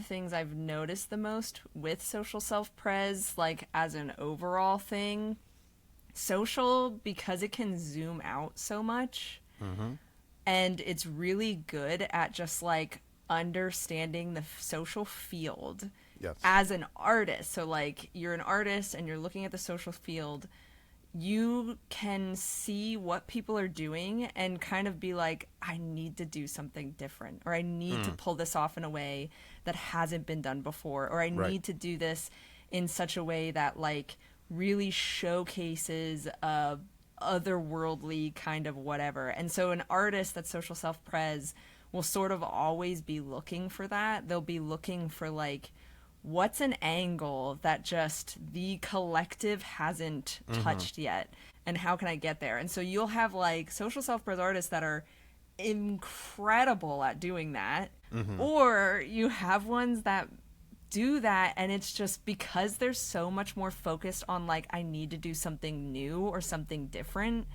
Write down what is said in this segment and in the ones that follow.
things I've noticed the most with social self-pres, like as an overall thing, social, because it can zoom out so much, and it's really good at just like understanding the social field as an artist. So like you're an artist and you're looking at the social field, you can see what people are doing and kind of be like, I need to do something different, or I need to pull this off in a way that hasn't been done before, or I need to do this in such a way that like really showcases a otherworldly kind of whatever. And so an artist that's social self-pres will sort of always be looking for that. They'll be looking for like, what's an angle that just the collective hasn't touched yet, and how can I get there? And so you'll have like social self-pres artists that are incredible at doing that, or you have ones that do that and it's just because they're so much more focused on like, I need to do something new or something different,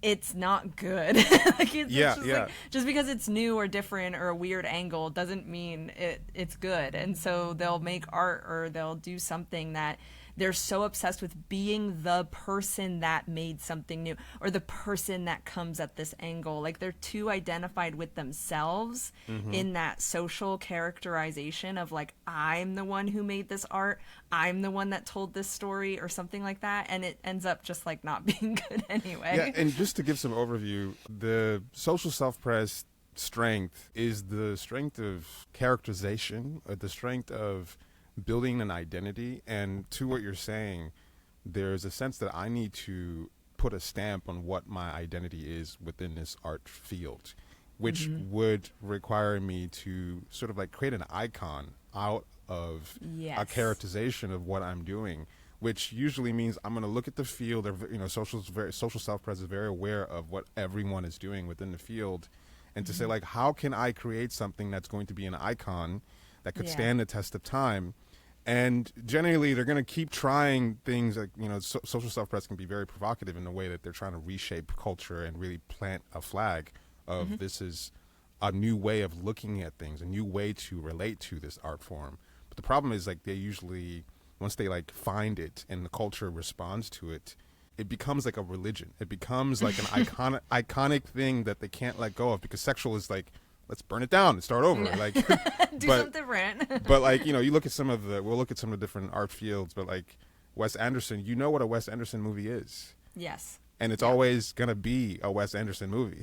it's not good. Like it's just like, just because it's new or different or a weird angle doesn't mean it's good. And so they'll make art or they'll do something that they're so obsessed with being the person that made something new, or the person that comes at this angle. Like they're too identified with themselves in that social characterization of like, I'm the one who made this art, I'm the one that told this story, or something like that. And it ends up just like not being good anyway. Yeah, and just to give some overview, the social self-pres strength is the strength of characterization, or the strength of building an identity. And to what you're saying, there's a sense that I need to put a stamp on what my identity is within this art field, which would require me to sort of like create an icon out of a characterization of what I'm doing, which usually means I'm going to look at the field. You know, social self-pres is very aware of what everyone is doing within the field, and to say like, how can I create something that's going to be an icon that could stand the test of time? And generally, they're going to keep trying things like, you know, social self-pres can be very provocative in the way that they're trying to reshape culture and really plant a flag of this is a new way of looking at things, a new way to relate to this art form. But the problem is like they usually, once they like find it and the culture responds to it, it becomes like a religion. It becomes like an iconic thing that they can't let go of, because sexual is like, let's burn it down and start over. Like, do something different. But like, you know, you look at we'll look at some of the different art fields, but like Wes Anderson, you know what a Wes Anderson movie is. Yes. And it's always going to be a Wes Anderson movie.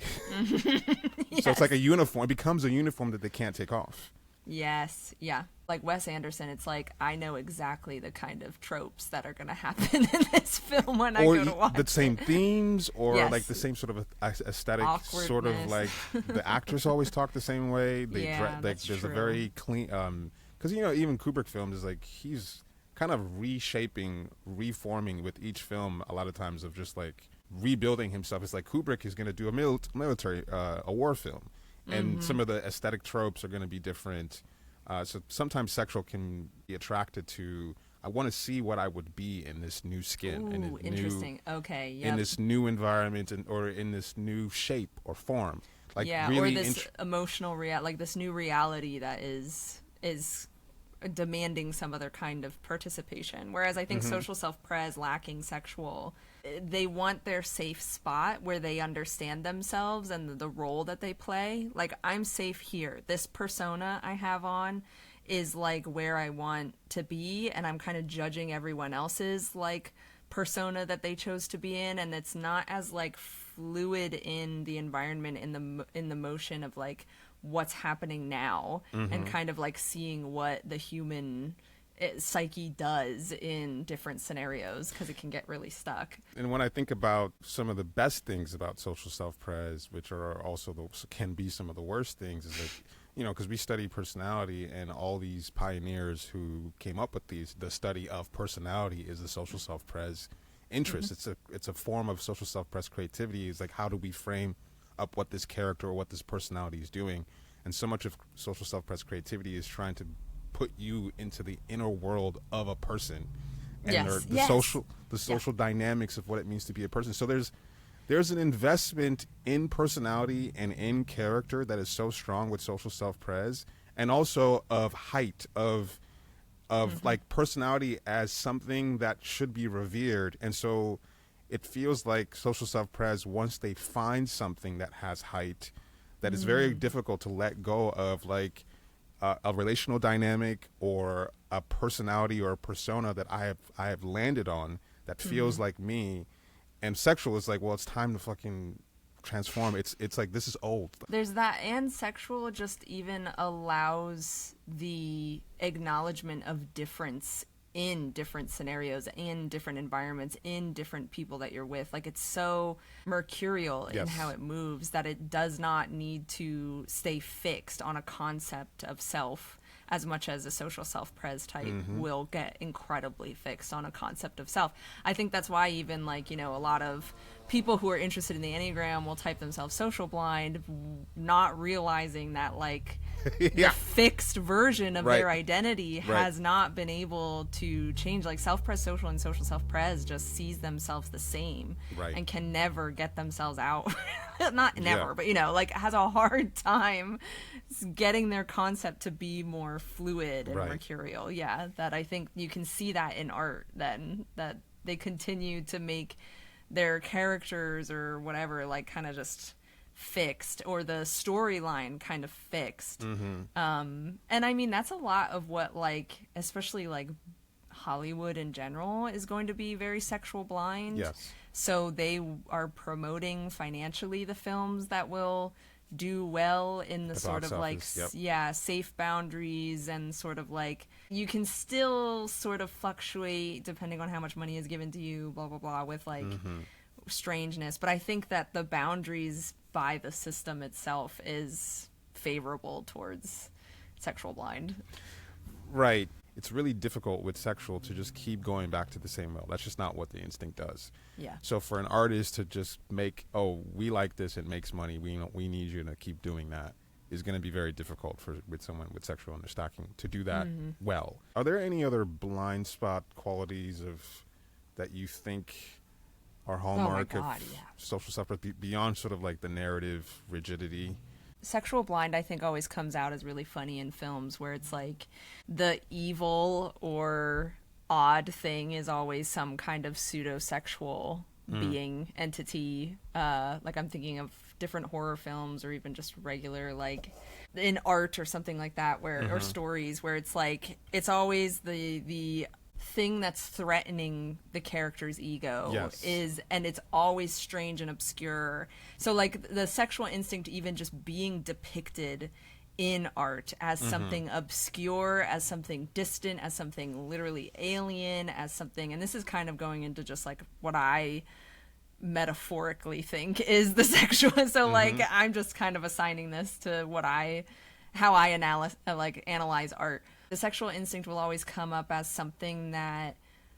So it's like a uniform. It becomes a uniform that they can't take off. Yes. Yeah. Like Wes Anderson, it's like, I know exactly the kind of tropes that are going to happen in this film when I go to watch the same themes, or like the same sort of aesthetic, sort of like the actors always talk the same way. There's a very clean, because, you know, even Kubrick films is like, he's kind of reshaping, reforming with each film a lot of times, of just like rebuilding himself. It's like Kubrick is going to do a war film, and some of the aesthetic tropes are going to be different. So sometimes sexual can be attracted to, I want to see what I would be in this new skin. Ooh, interesting. Okay, yeah. In this new environment, or in this new shape or form. Like, really or this emotional like this new reality that is demanding some other kind of participation. Whereas I think social self-pres lacking sexual, they want their safe spot where they understand themselves and the role that they play. Like, I'm safe here. This persona I have on is like where I want to be, and I'm kind of judging everyone else's like persona that they chose to be in, and it's not as like fluid in the environment, in the motion of like what's happening now, and kind of like seeing what the human psyche does in different scenarios, because it can get really stuck. And when I think about some of the best things about social self-pres, which are also can be some of the worst things, is like, you know, because we study personality, and all these pioneers who came up with the study of personality is the social self-pres interest. It's a form of social self-pres creativity. Is like, how do we frame up what this character or what this personality is doing? And so much of social self-pres creativity is trying to put you into the inner world of a person, and the social dynamics of what it means to be a person. So there's an investment in personality and in character that is so strong with social self-pres, and also of height, of like personality as something that should be revered. And so it feels like social self-pres, once they find something that has height, that is very difficult to let go of, like a relational dynamic or a personality or a persona that I have landed on that feels like me. And sexual is like, well, it's time to fucking transform. It's like, this is old. There's that, and sexual just even allows the acknowledgement of difference in different scenarios, in different environments, in different people that you're with. Like, it's so mercurial in how it moves that it does not need to stay fixed on a concept of self as much as a social self-pres type will get incredibly fixed on a concept of self. I think that's why even, like, you know, a lot of people who are interested in the Enneagram will type themselves social blind, not realizing that, like, the fixed version of their identity has not been able to change. Like, self-pres social and social self-pres just sees themselves the same and can never get themselves out. Not never, but, you know, like, has a hard time getting their concept to be more fluid and mercurial. Yeah, that I think you can see that in art then, that they continue to make their characters or whatever, like, kind of just fixed, or the storyline kind of fixed. And I mean, that's a lot of what, like, especially like Hollywood in general is going to be very sexual blind. So they are promoting financially the films that will do well in the sort of office, like safe boundaries, and sort of like you can still sort of fluctuate depending on how much money is given to you, blah blah blah, with like strangeness. But I think that the boundaries by the system itself is favorable towards sexual blind. Right. It's really difficult with sexual to just keep going back to the same well. That's just not what the instinct does. Yeah. So for an artist to just make, oh, we like this, it makes money, we need you to keep doing that, is going to be very difficult with someone with sexual understanding to do that well. Are there any other blind spot qualities that you think are hallmark of social self beyond sort of like the narrative rigidity? Sexual blind, I think, always comes out as really funny in films, where it's like the evil or odd thing is always some kind of pseudo-sexual being, entity. Like, I'm thinking of different horror films, or even just regular, like, in art or something like that, where or stories where it's like it's always the thing that's threatening the character's ego and it's always strange and obscure. So like the sexual instinct even just being depicted in art as something obscure, as something distant, as something literally alien, as something, and this is kind of going into just like what I metaphorically think is the sexual. So like I'm just kind of assigning this to how I analyze art. The sexual instinct will always come up as something that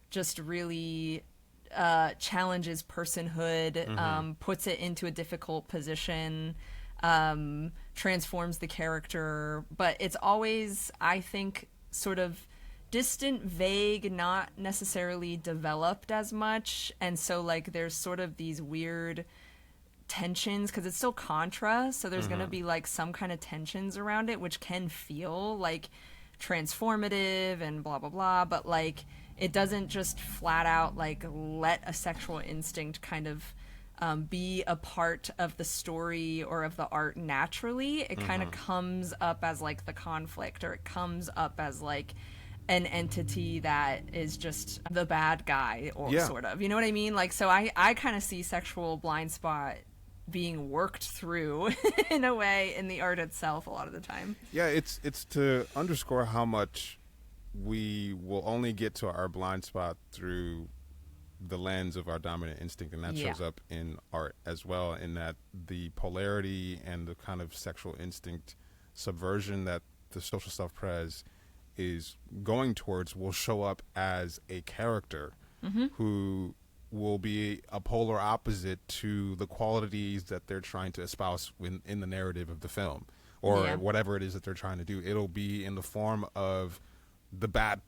just really challenges personhood, puts it into a difficult position, transforms the character. But it's always, I think, sort of distant, vague, not necessarily developed as much. And so, like, there's sort of these weird tensions, because it's still Contra, so there's going to be, like, some kind of tensions around it, which can feel, like, transformative and blah blah blah, but like it doesn't just flat out like let a sexual instinct kind of be a part of the story or of the art naturally. It kind of comes up as like the conflict, or it comes up as like an entity that is just the bad guy, or sort of, you know what I mean? Like, so I kind of see sexual blind spot being worked through in a way in the art itself a lot of the time. Yeah, it's to underscore how much we will only get to our blind spot through the lens of our dominant instinct, and that shows up in art as well, in that the polarity and the kind of sexual instinct subversion that the social self-pres is going towards will show up as a character who will be a polar opposite to the qualities that they're trying to espouse in the narrative of the film, or whatever it is that they're trying to do. It'll be in the form of the bad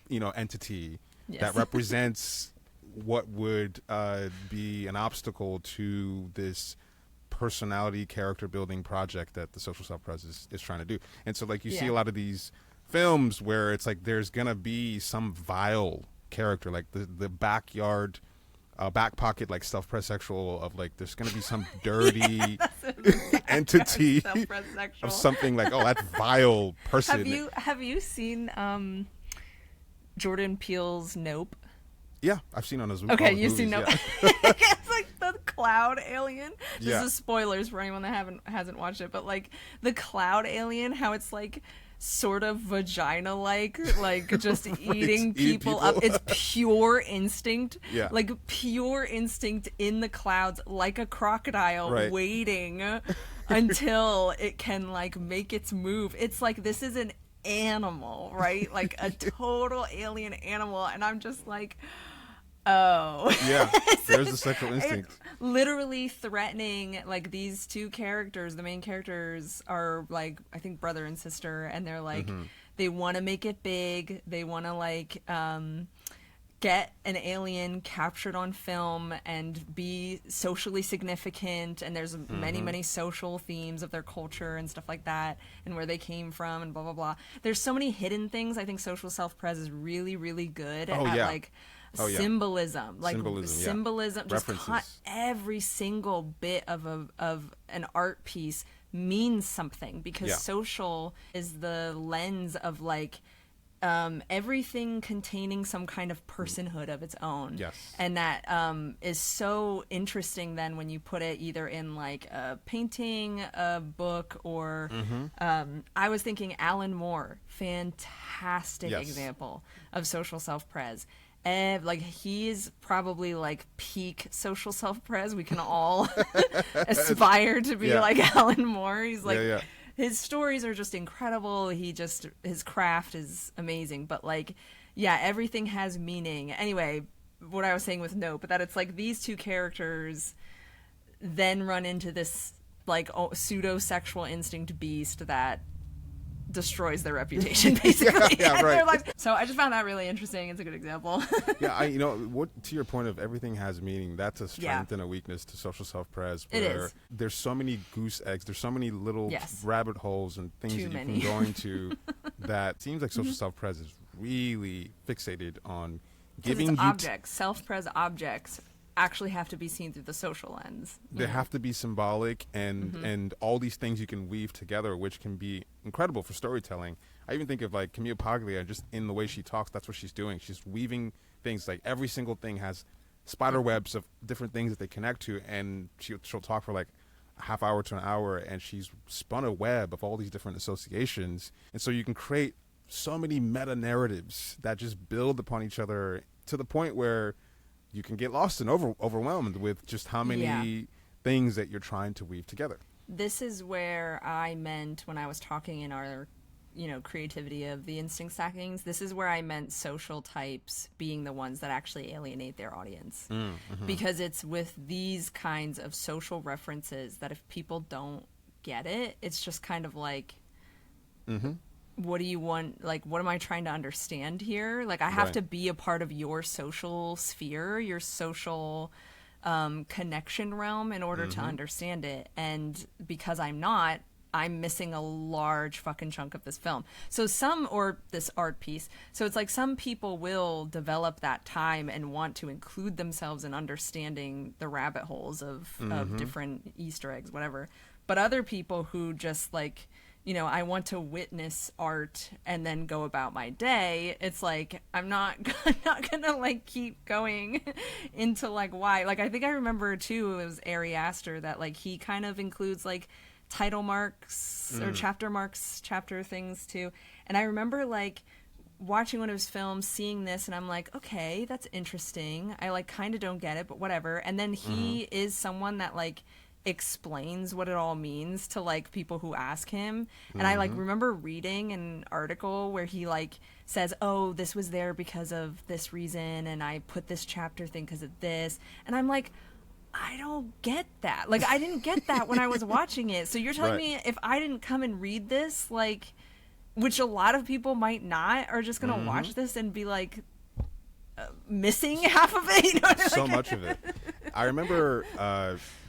entity that represents what would be an obstacle to this personality character building project that the social self-pres is trying to do. And so like you see Yeah. a lot of these films where it's like there's gonna be some vile character, like the backyard back pocket like self-pres sexual of like there's gonna be some dirty entity Self-pres sexual. of something like, oh, that vile person. Have you seen Jordan Peele's Nope? Yeah, I've seen on those. Okay, those you've seen movies, Nope. yeah. It's like the cloud alien. This Yeah. is spoilers for anyone that hasn't watched it, but like the cloud alien, how it's like sort of vagina-like, like just eating people up. It's pure instinct. Yeah. Like pure instinct in the clouds, like a crocodile Right. waiting until it can like make its move. It's like this is an animal, right? Like a total alien animal, and I'm just like, oh. Yeah, there's the sexual instinct. Literally threatening, like these two characters, the main characters are like, I think brother and sister, and they're like, they want to make it big. They want to like get an alien captured on film and be socially significant, and there's many social themes of their culture and stuff like that, and where they came from and blah blah blah. There's so many hidden things. I think social self-pres is really good at like symbolism, like symbolism, just every single bit of an art piece means something, because social is the lens of like everything containing some kind of personhood of its own. Yes. And that is so interesting then when you put it either in like a painting, a book, or I was thinking Alan Moore, fantastic example of social self-pres. Like he's probably like peak social self-pres. We can all aspire to be like Alan Moore. He's like his stories are just incredible. His craft is amazing. But like, yeah, everything has meaning. Anyway, what I was saying with Nope, but that it's like these two characters then run into this like pseudo sexual instinct beast that destroys their reputation, basically. Right. Like, so I just found that really interesting. It's a good example. What to your point of everything has meaning, that's a strength and a weakness to social self-pres, where there's so many goose eggs, there's so many little rabbit holes and things that you can go into that seems like social self-pres is really fixated on giving you objects. Self-pres objects actually have to be seen through the social lens. They have to be symbolic and all these things you can weave together, which can be incredible for storytelling. I even think of like Camille Paglia, just in the way she talks, that's what she's doing. She's weaving things, like every single thing has spider webs of different things that they connect to, and she'll talk for like a half hour to an hour, and she's spun a web of all these different associations. And so you can create so many meta narratives that just build upon each other to the point where you can get lost and overwhelmed with just how many things that you're trying to weave together. This is where I meant when I was talking in our, creativity of the instinct stackings, this is where I meant social types being the ones that actually alienate their audience. Because it's with these kinds of social references that if people don't get it, it's just kind of like, what do you want? Like, what am I trying to understand here? Like, I have to be a part of your social sphere, your social connection realm in order to understand it. And because I'm not, I'm missing a large fucking chunk of this film. So or this art piece. So it's like some people will develop that time and want to include themselves in understanding the rabbit holes of different Easter eggs, whatever. But other people who just like, I want to witness art and then go about my day. It's like, I'm not gonna like keep going into like why. Like, I think I remember too, it was Ari Aster that like he kind of includes like title marks or chapter things too. And I remember like watching one of his films, seeing this, and I'm like, okay, that's interesting. I like kind of don't get it, but whatever. And then he is someone that like explains what it all means to like people who ask him. And I like remember reading an article where he like says, oh, this was there because of this reason, and I put this chapter thing because of this. And I'm like, I don't get that. Like, I didn't get that when I was watching it. So you're telling me if I didn't come and read this, like, which a lot of people might not, are just gonna watch this and be like missing half of it, So much of it. I remember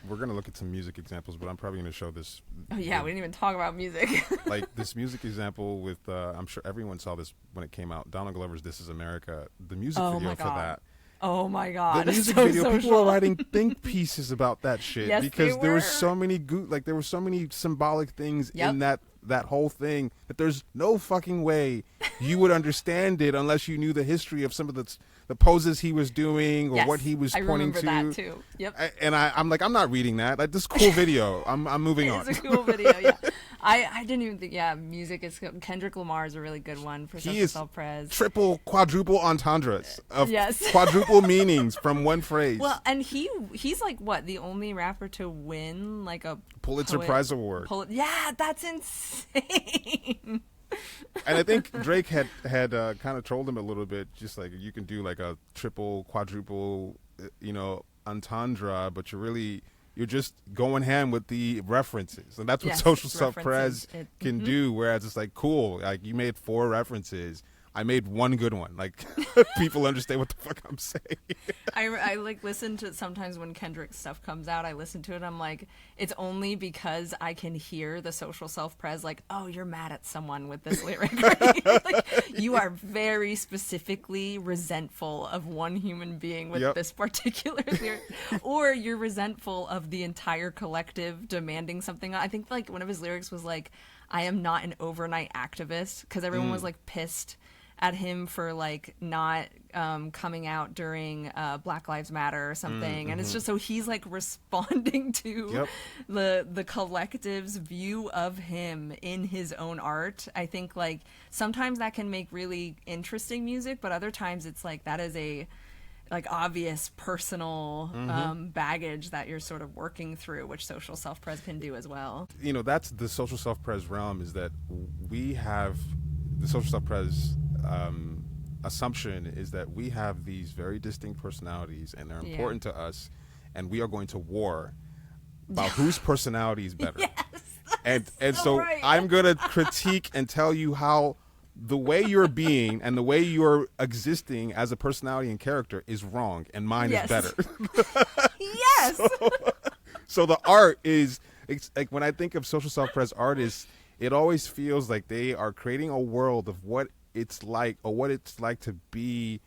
we're gonna look at some music examples, but I'm probably gonna show this. Oh yeah, we didn't even talk about music. Like this music example with I'm sure everyone saw this when it came out. Donald Glover's "This Is America." The music video for that. Oh my god! The music so video, social. people were writing think pieces about that shit Yes, because they there were. was so many there were so many symbolic things Yep. in that whole thing that there's no fucking way you would understand it unless you knew the history of some of the poses he was doing or Yes, what he was I pointing remember to. that too. Yep. I'm like, I'm not reading that. Like, this is a cool video. I'm moving on. It's a cool video. Yeah. I didn't even think. Yeah, music is Kendrick Lamar is a really good one for He social is self-pres. triple, quadruple entendres of Yes. quadruple meanings from one phrase. Well, and he's like what, the only rapper to win like a Pulitzer Prize Award. Yeah, that's insane. And I think Drake had kind of trolled him a little bit, just like you can do like a triple, quadruple, entendre, but you're just going ham with the references, and that's what Yes, social it's self-pres references. can do. Whereas it's like, cool, like you made 4 references. I made one good one. Like, people understand what the fuck I'm saying. I like listen to sometimes when Kendrick's stuff comes out, I listen to it. I'm like, it's only because I can hear the social self-pres like, oh, you're mad at someone with this lyric. Right? Like, you are very specifically resentful of one human being with this particular lyric, or you're resentful of the entire collective demanding something. I think like one of his lyrics was like, I am not an overnight activist, because everyone was like pissed at him for like not coming out during Black Lives Matter or something, and it's just so he's like responding to the collective's view of him in his own art. I think like sometimes that can make really interesting music, but other times it's like that is a like obvious personal baggage that you're sort of working through, which social self-pres can do as well. That's the social self-pres realm, is that we have the social self-pres assumption is that we have these very distinct personalities and they're important to us, and we are going to war about whose personality is better. And so right. I'm going to critique and tell you how the way you're being and the way you're existing as a personality and character is wrong, and mine is better. Yes. So the art is, it's like when I think of social self-pres artists, it always feels like they are creating a world of what it's like, or what it's like to be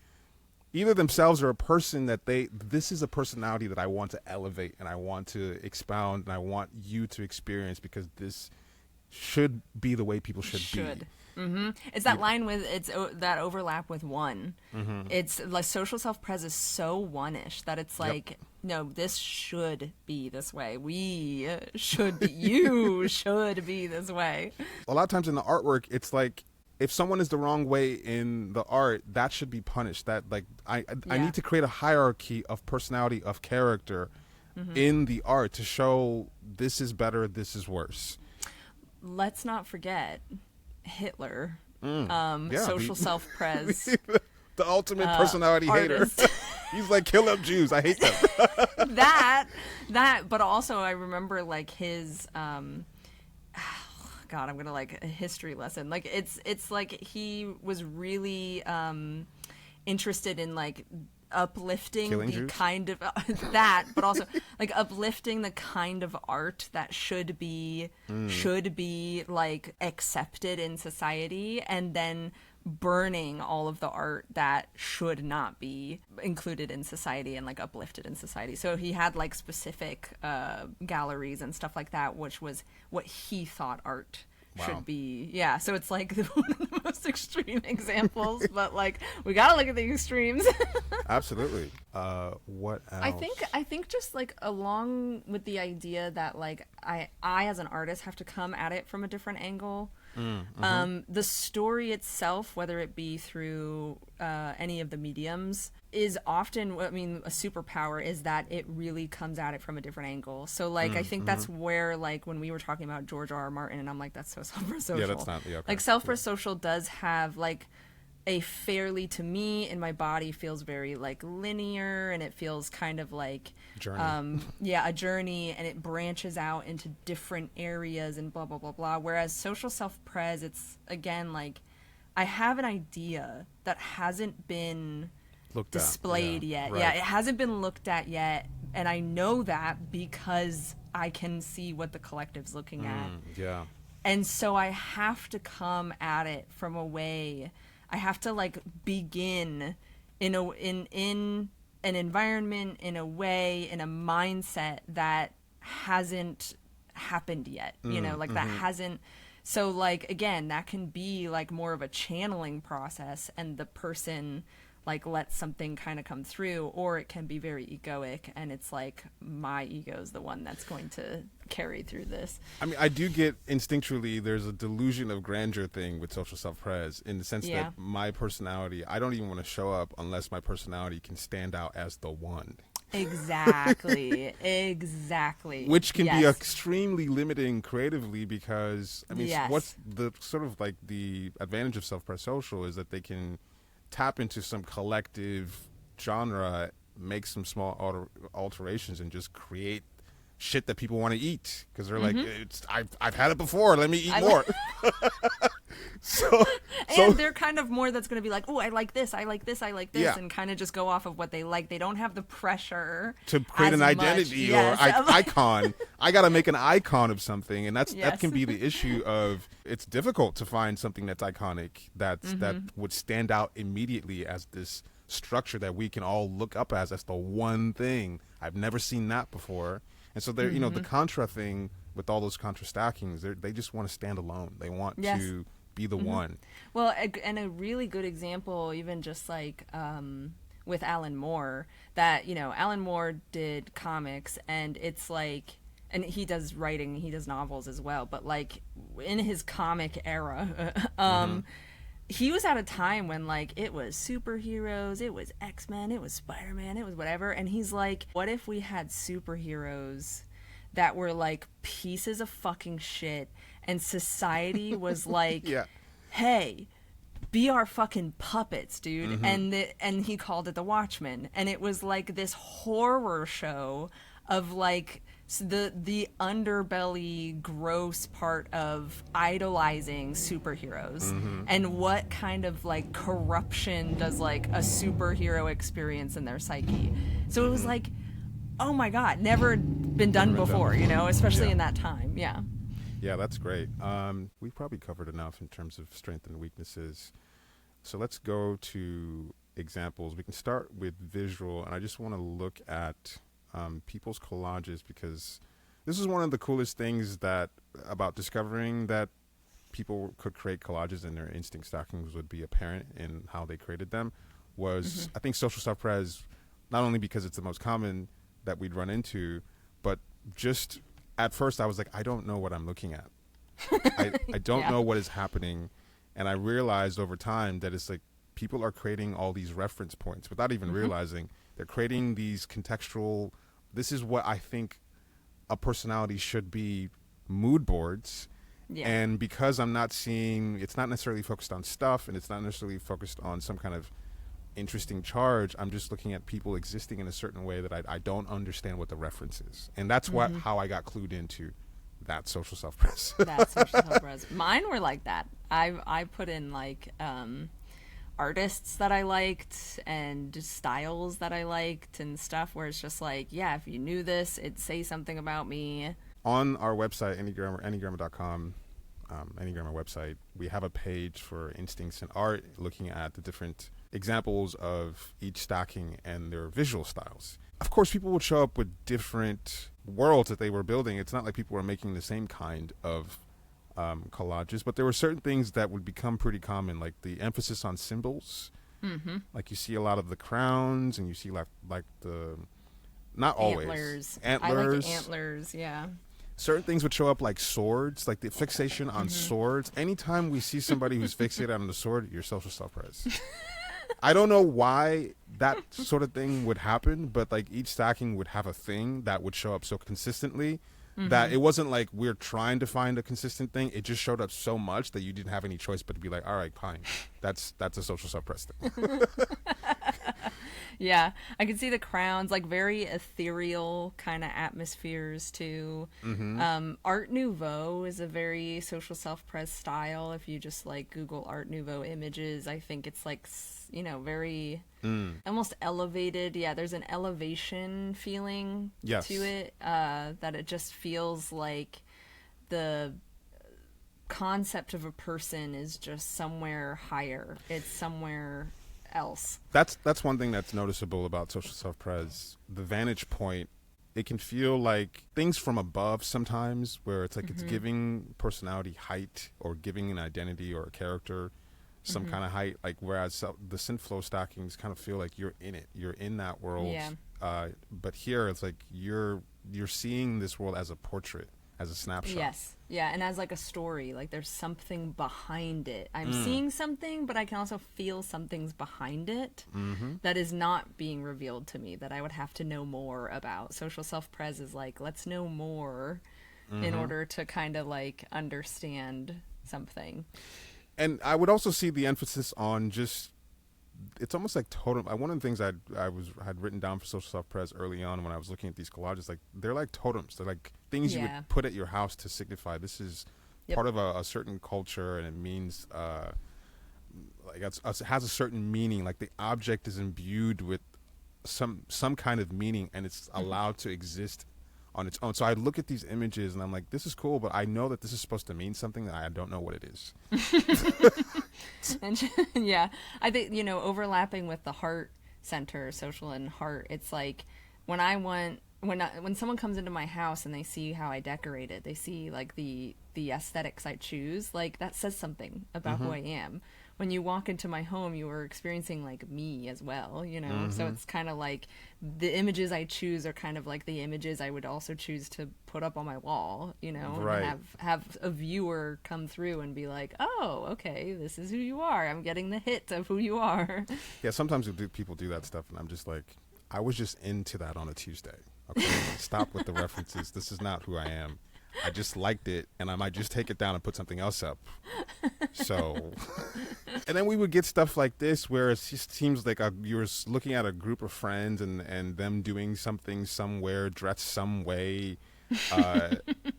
either themselves or a person that this is a personality that I want to elevate and I want to expound and I want you to experience, because this should be the way people should be. Mm-hmm. It's that line with that overlap with one. Mm-hmm. It's like social self-pres is so one-ish that it's like, no, this should be this way. We should be. You should be this way. A lot of times in the artwork, it's like if someone is the wrong way in the art, that should be punished. That like I need to create a hierarchy of personality, of character in the art to show this is better, this is worse. Let's not forget Hitler, social self-pres. The ultimate personality hater. He's like, kill up Jews. I hate them. But also I remember like his, God, I'm gonna like a history lesson. Like it's like he was really interested in like uplifting Killing the Jews? kind of that, but also like uplifting the kind of art that should be like accepted in society, and then burning all of the art that should not be included in society and like uplifted in society. So he had like specific galleries and stuff like that, which was what he thought art should be. Yeah, so it's like one of the most extreme examples, but like we gotta look at the extremes. Absolutely. What else? I think just like along with the idea that like I as an artist have to come at it from a different angle. The story itself, whether it be through any of the mediums, is often, a superpower is that it really comes at it from a different angle. So like I think that's where like when we were talking about George R.R. Martin, and I'm like, that's so self-social. Yeah, that's not like self-social does have like a fairly, to me in my body, feels very like linear, and it feels kind of like journey. A journey, and it branches out into different areas and blah blah blah blah. Whereas social self-pres, it's again like I have an idea that hasn't been displayed yet. Right. Yeah, it hasn't been looked at yet And I know that because I can see what the collective's looking at. Yeah. And so I have to come at it from a way, I have to like begin in an environment, in a way, in a mindset that hasn't happened yet, you know, like that hasn't. So like, again, that can be like more of a channeling process, and the person like lets something kind of come through, or it can be very egoic, and it's like my ego is the one that's going to carry through this. I mean, I do get instinctually there's a delusion of grandeur thing with social self-pres, in the sense that my personality, I don't even want to show up unless my personality can stand out as the one. Exactly. Exactly. Which can be extremely limiting creatively, because I mean, what's the sort of like the advantage of self-pres social is that they can tap into some collective genre, make some small alterations, and just create shit that people want to eat, because they're like, I've had it before, let me eat more. so they're kind of more that's going to be like, oh, I like this, I like this, I like this, and kind of just go off of what they like. They don't have the pressure to create an identity or icon. I got to make an icon of something, and that can be the issue of, it's difficult to find something that's iconic, that would stand out immediately as this structure that we can all look up as. That's the one thing. I've never seen that before. And so they're, you know, the contra thing with all those contra stackings, they just want to stand alone. They want to be the one. Well, and a really good example, even just like with Alan Moore, that, you know, Alan Moore did comics, and it's like, and he does writing, he does novels as well, but like in his comic era, he was at a time when like it was superheroes, it was X-Men, it was Spider-Man, it was whatever. And he's like, what if we had superheroes that were like pieces of fucking shit, and society was like, hey, be our fucking puppets, dude. And he called it The Watchmen. And it was like this horror show of like the underbelly gross part of idolizing superheroes, and what kind of like corruption does like a superhero experience in their psyche. So it was like, oh my god, never been done before, you know, especially in that time. Yeah, that's great. We've probably covered enough in terms of strengths and weaknesses, so let's go to examples. We can start with visual, and I just want to look at people's collages, because this is one of the coolest things about discovering that people could create collages and their instinct stockings would be apparent in how they created them. Was I think social self-pres, not only because it's the most common that we'd run into, but just at first I was like, I don't know what I'm looking at. I don't know what is happening, and I realized over time that it's like people are creating all these reference points without even realizing. They're creating these contextual, this is what I think a personality should be, mood boards. And because I'm not seeing, it's not necessarily focused on stuff, and it's not necessarily focused on some kind of interesting charge, I'm just looking at people existing in a certain way that I don't understand what the reference is. And that's how I got clued into that social self-pres. That social self-pres. Mine were like that. I put in like artists that I liked and styles that I liked and stuff, where it's just like, yeah, if you knew this, it'd say something about me. On our website, Enneagram.com, Enneagrammer website, we have a page for instincts and art, looking at the different examples of each stacking and their visual styles. Of course, people would show up with different worlds that they were building. It's not like people were making the same kind of collages, but there were certain things that would become pretty common, like the emphasis on symbols. Like you see a lot of the crowns, and you see like the, not always, antlers. I like antlers. Certain things would show up like swords, like the fixation on swords. Anytime we see somebody who's fixated on the sword, you're social self-pres. I don't know why that sort of thing would happen, but like each stacking would have a thing that would show up so consistently that it wasn't like we're trying to find a consistent thing. It just showed up so much that you didn't have any choice but to be like, all right, fine. That's a social self-pres thing. Yeah, I can see the crowns, like very ethereal kind of atmospheres too. Art Nouveau is a very social self-pres style. If you just like Google Art Nouveau images, I think it's like, very almost elevated. Yeah, there's an elevation feeling Yes. to it, that it just feels like the concept of a person is just somewhere higher. It's somewhere else. That's one thing that's noticeable about social self-pres. The vantage point, it can feel like things from above sometimes, where it's like it's giving personality height or giving an identity or a character some kind of height. Like whereas the synth flow stockings kind of feel like you're in it, you're in that world. Yeah. But here it's like you're seeing this world as a portrait, as a snapshot. Yes. Yeah, and as like a story, like there's something behind it. I'm seeing something, but I can also feel something's behind it that is not being revealed to me, that I would have to know more about. Social self-pres is like, let's know more in order to kind of like understand something. And I would also see the emphasis on just, it's almost like totem. One of the things I had written down for social self-pres early on when I was looking at these collages, like they're like totems. They're like things you would put at your house to signify this is part of a certain culture, and it means like it has a certain meaning. Like the object is imbued with some kind of meaning, and it's allowed to exist on its own. So I look at these images and I'm like, this is cool, but I know that this is supposed to mean something that I don't know what it is. And yeah, I think, overlapping with the heart center, social and heart, it's like when someone comes into my house and they see how I decorate it, they see like the aesthetics I choose, like that says something about who I am. When you walk into my home, you are experiencing like me as well, so it's kind of like the images I choose are kind of like the images I would also choose to put up on my wall, Right. and have a viewer come through and be like, oh, okay, this is who you are. I'm getting the hit of who you are. Yeah, sometimes people do that stuff, and I'm just like, I was just into that on a Tuesday. Okay, stop with the references. This is not who I am. I just liked it, and I might just take it down and put something else up. So, and then we would get stuff like this where it just seems like you're looking at a group of friends and them doing something somewhere, dressed some way.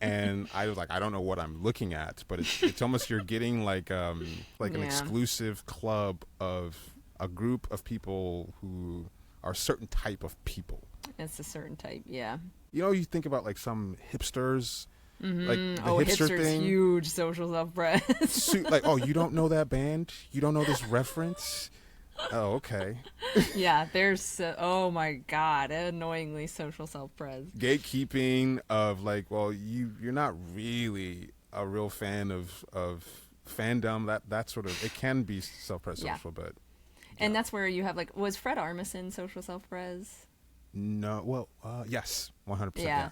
And I was like, I don't know what I'm looking at, but it's almost you're getting like an exclusive club of a group of people who are a certain type of people. It's a certain type, yeah. You think about like some hipsters, like the hipster hipsters, thing. huge social self-pres. Like, oh, you don't know that band? You don't know this reference? Oh, okay. Yeah, there's, oh my God, annoyingly social self-pres. Gatekeeping of like, well, you're not really a real fan of fandom. That sort of, it can be self-pres social, but. And that's where you have like, was Fred Armisen social self-pres? No, well, yes, 100%. Yeah.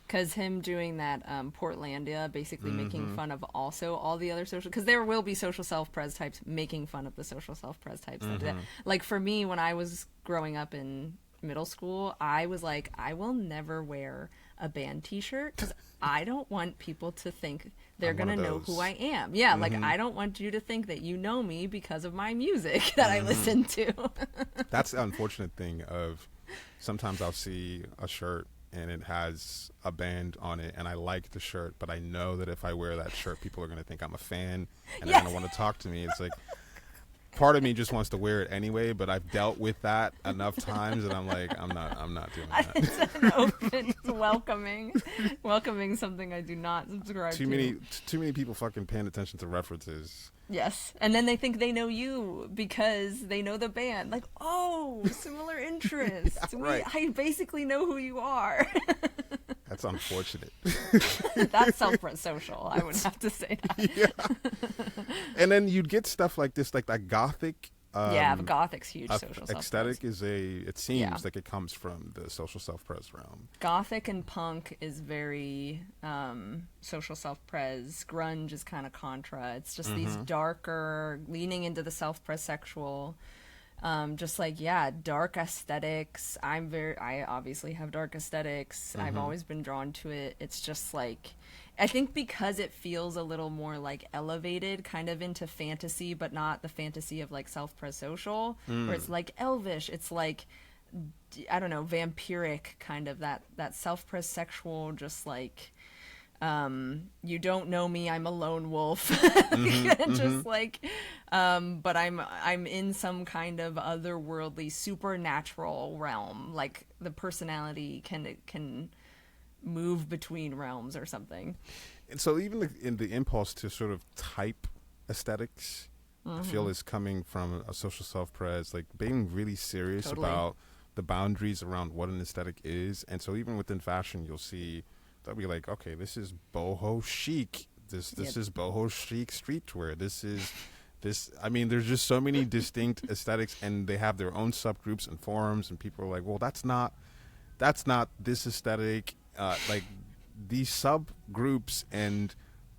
Because him doing that Portlandia, basically making fun of also all the other social, because there will be social self-pres types making fun of the social self-pres types. Like for me, when I was growing up in middle school, I was like, I will never wear a band t-shirt because I don't want people to think they're going to know who I am. Yeah, like I don't want you to think that you know me because of my music that I listen to. That's the unfortunate thing of sometimes I'll see a shirt and it has a band on it, and I like the shirt, but I know that if I wear that shirt, people are going to think I'm a fan, and they're going to want to talk to me. It's like, part of me just wants to wear it anyway, but I've dealt with that enough times, and I'm like, I'm not doing that. It's an open, welcoming something I do not subscribe to. Too many people fucking paying attention to references. Yes, and then they think they know you because they know the band. Like, oh, similar interests. Yeah, right. I basically know who you are. That's unfortunate. That's social, I would have to say that. Yeah. And then you'd get stuff like this, like that gothic. Gothic's huge social aesthetic self-pres. it seems like it comes from the social self-pres realm. Gothic and punk is very social self-pres. Grunge is kind of contra. It's just these darker, leaning into the self-pres sexual. Just like, dark aesthetics. I obviously have dark aesthetics. I've always been drawn to it. It's just like, I think because it feels a little more like elevated kind of into fantasy, but not the fantasy of like self-pres social, where it's like elvish. It's like I don't know, vampiric kind of that self-pressed sexual, just like, you don't know me, I'm a lone wolf. Just like, but I'm in some kind of otherworldly supernatural realm, like the personality can move between realms or something. And so even in the impulse to sort of type aesthetics, I feel is coming from a social self-pres, like being really serious about the boundaries around what an aesthetic is. And so even within fashion, you'll see they'll be like, okay, this is boho chic. This is boho chic streetwear. I mean, there's just so many distinct aesthetics, and they have their own subgroups and forums, and people are like, well, that's not this aesthetic. Like these subgroups and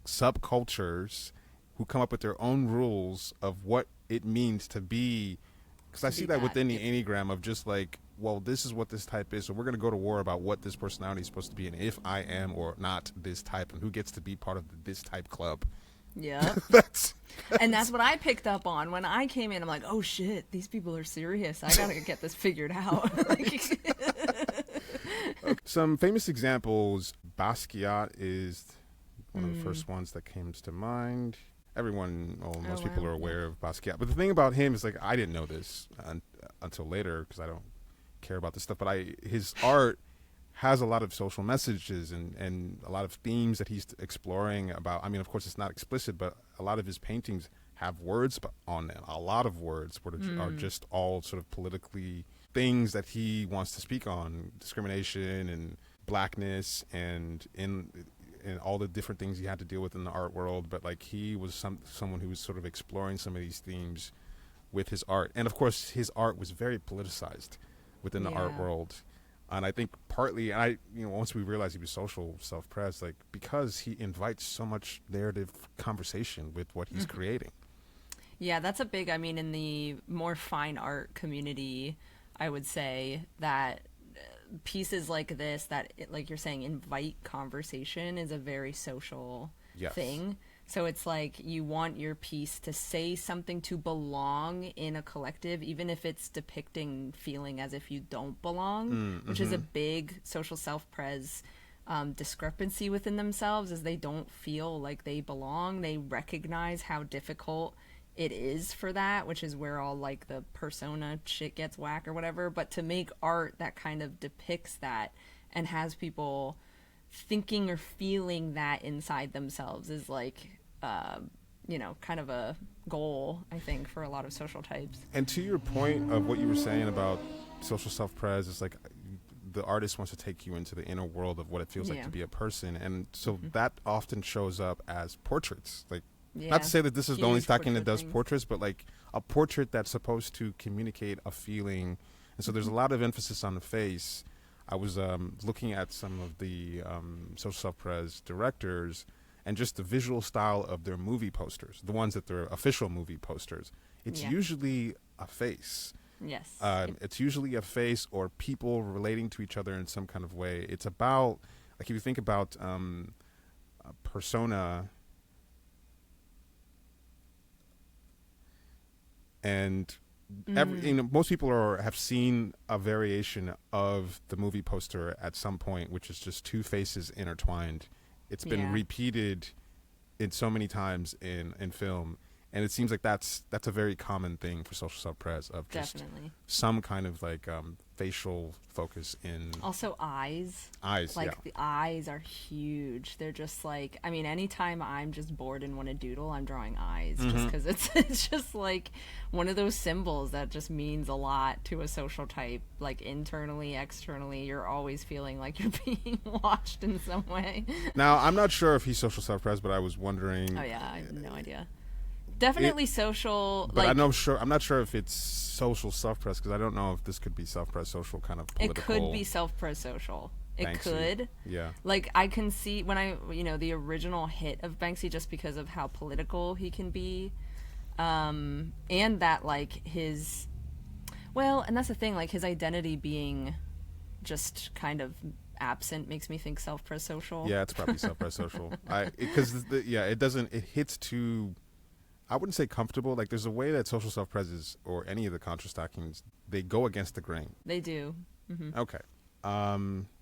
subcultures who come up with their own rules of what it means to be. Because I see that within the Enneagram of just like, well, this is what this type is, so we're going to go to war about what this personality is supposed to be, and if I am or not this type, and who gets to be part of this type club. Yeah. And that's what I picked up on when I came in. I'm like, oh shit, these people are serious. I gotta get this figured out. Some famous examples. Basquiat is one of the first ones that comes to mind. Most people are aware of Basquiat. But the thing about him is, like, I didn't know this until later because I don't care about this stuff. But his art has a lot of social messages and a lot of themes that he's exploring about. I mean, of course, it's not explicit, but a lot of his paintings have words on them. A lot of words are just all sort of politically things that he wants to speak on, discrimination and blackness and in all the different things he had to deal with in the art world. But like he was someone who was sort of exploring some of these themes with his art. And of course, his art was very politicized within the art world. And I think partly, once we realized he was social self-pres, like because he invites so much narrative conversation with what he's creating. Yeah, that's a big, in the more fine art community, I would say that pieces like this that, like you're saying, invite conversation is a very social thing. So it's like you want your piece to say something, to belong in a collective, even if it's depicting feeling as if you don't belong, which is a big social self-pres discrepancy within themselves, is they don't feel like they belong. They recognize how difficult it is for that, which is where all like the persona shit gets whack or whatever. But to make art that kind of depicts that and has people thinking or feeling that inside themselves is like, kind of a goal, I think, for a lot of social types. And to your point of what you were saying about social self-pres, it's like the artist wants to take you into the inner world of what it feels like to be a person. And so that often shows up as portraits. Like, not to say that this is the only stocking that does portraits, but like a portrait that's supposed to communicate a feeling. And so there's a lot of emphasis on the face. I was looking at some of the social self-pres directors and just the visual style of their movie posters, the ones that they're official movie posters. It's usually a face. Yes. It's usually a face or people relating to each other in some kind of way. It's about, like, if you think about a persona, and most people have seen a variation of the movie poster at some point, which is just two faces intertwined. It's been repeated in so many times in film, and it seems like that's a very common thing for social self-pres, of just some kind of like facial focus in. Also eyes. The eyes are huge. They're just like, anytime I'm just bored and want to doodle, I'm drawing eyes, just because it's just like one of those symbols that just means a lot to a social type. Like internally, externally, you're always feeling like you're being watched in some way. Now, I'm not sure if he's social self-pres, but I was wondering. Oh yeah, I have no idea. Definitely social, but I'm not sure if it's social self-pres, because I don't know if this could be self-pres social kind of political. It could be self-pres social. It could. Yeah. Like I can see when the original hit of Banksy, just because of how political he can be, and that like and that's the thing, like his identity being just kind of absent makes me think self-pres social. Yeah, it's probably self-pres social. Because it hits too I wouldn't say comfortable. Like, there's a way that social self-pres is, or any of the contra stockings, they go against the grain. They do. Mm-hmm. Okay.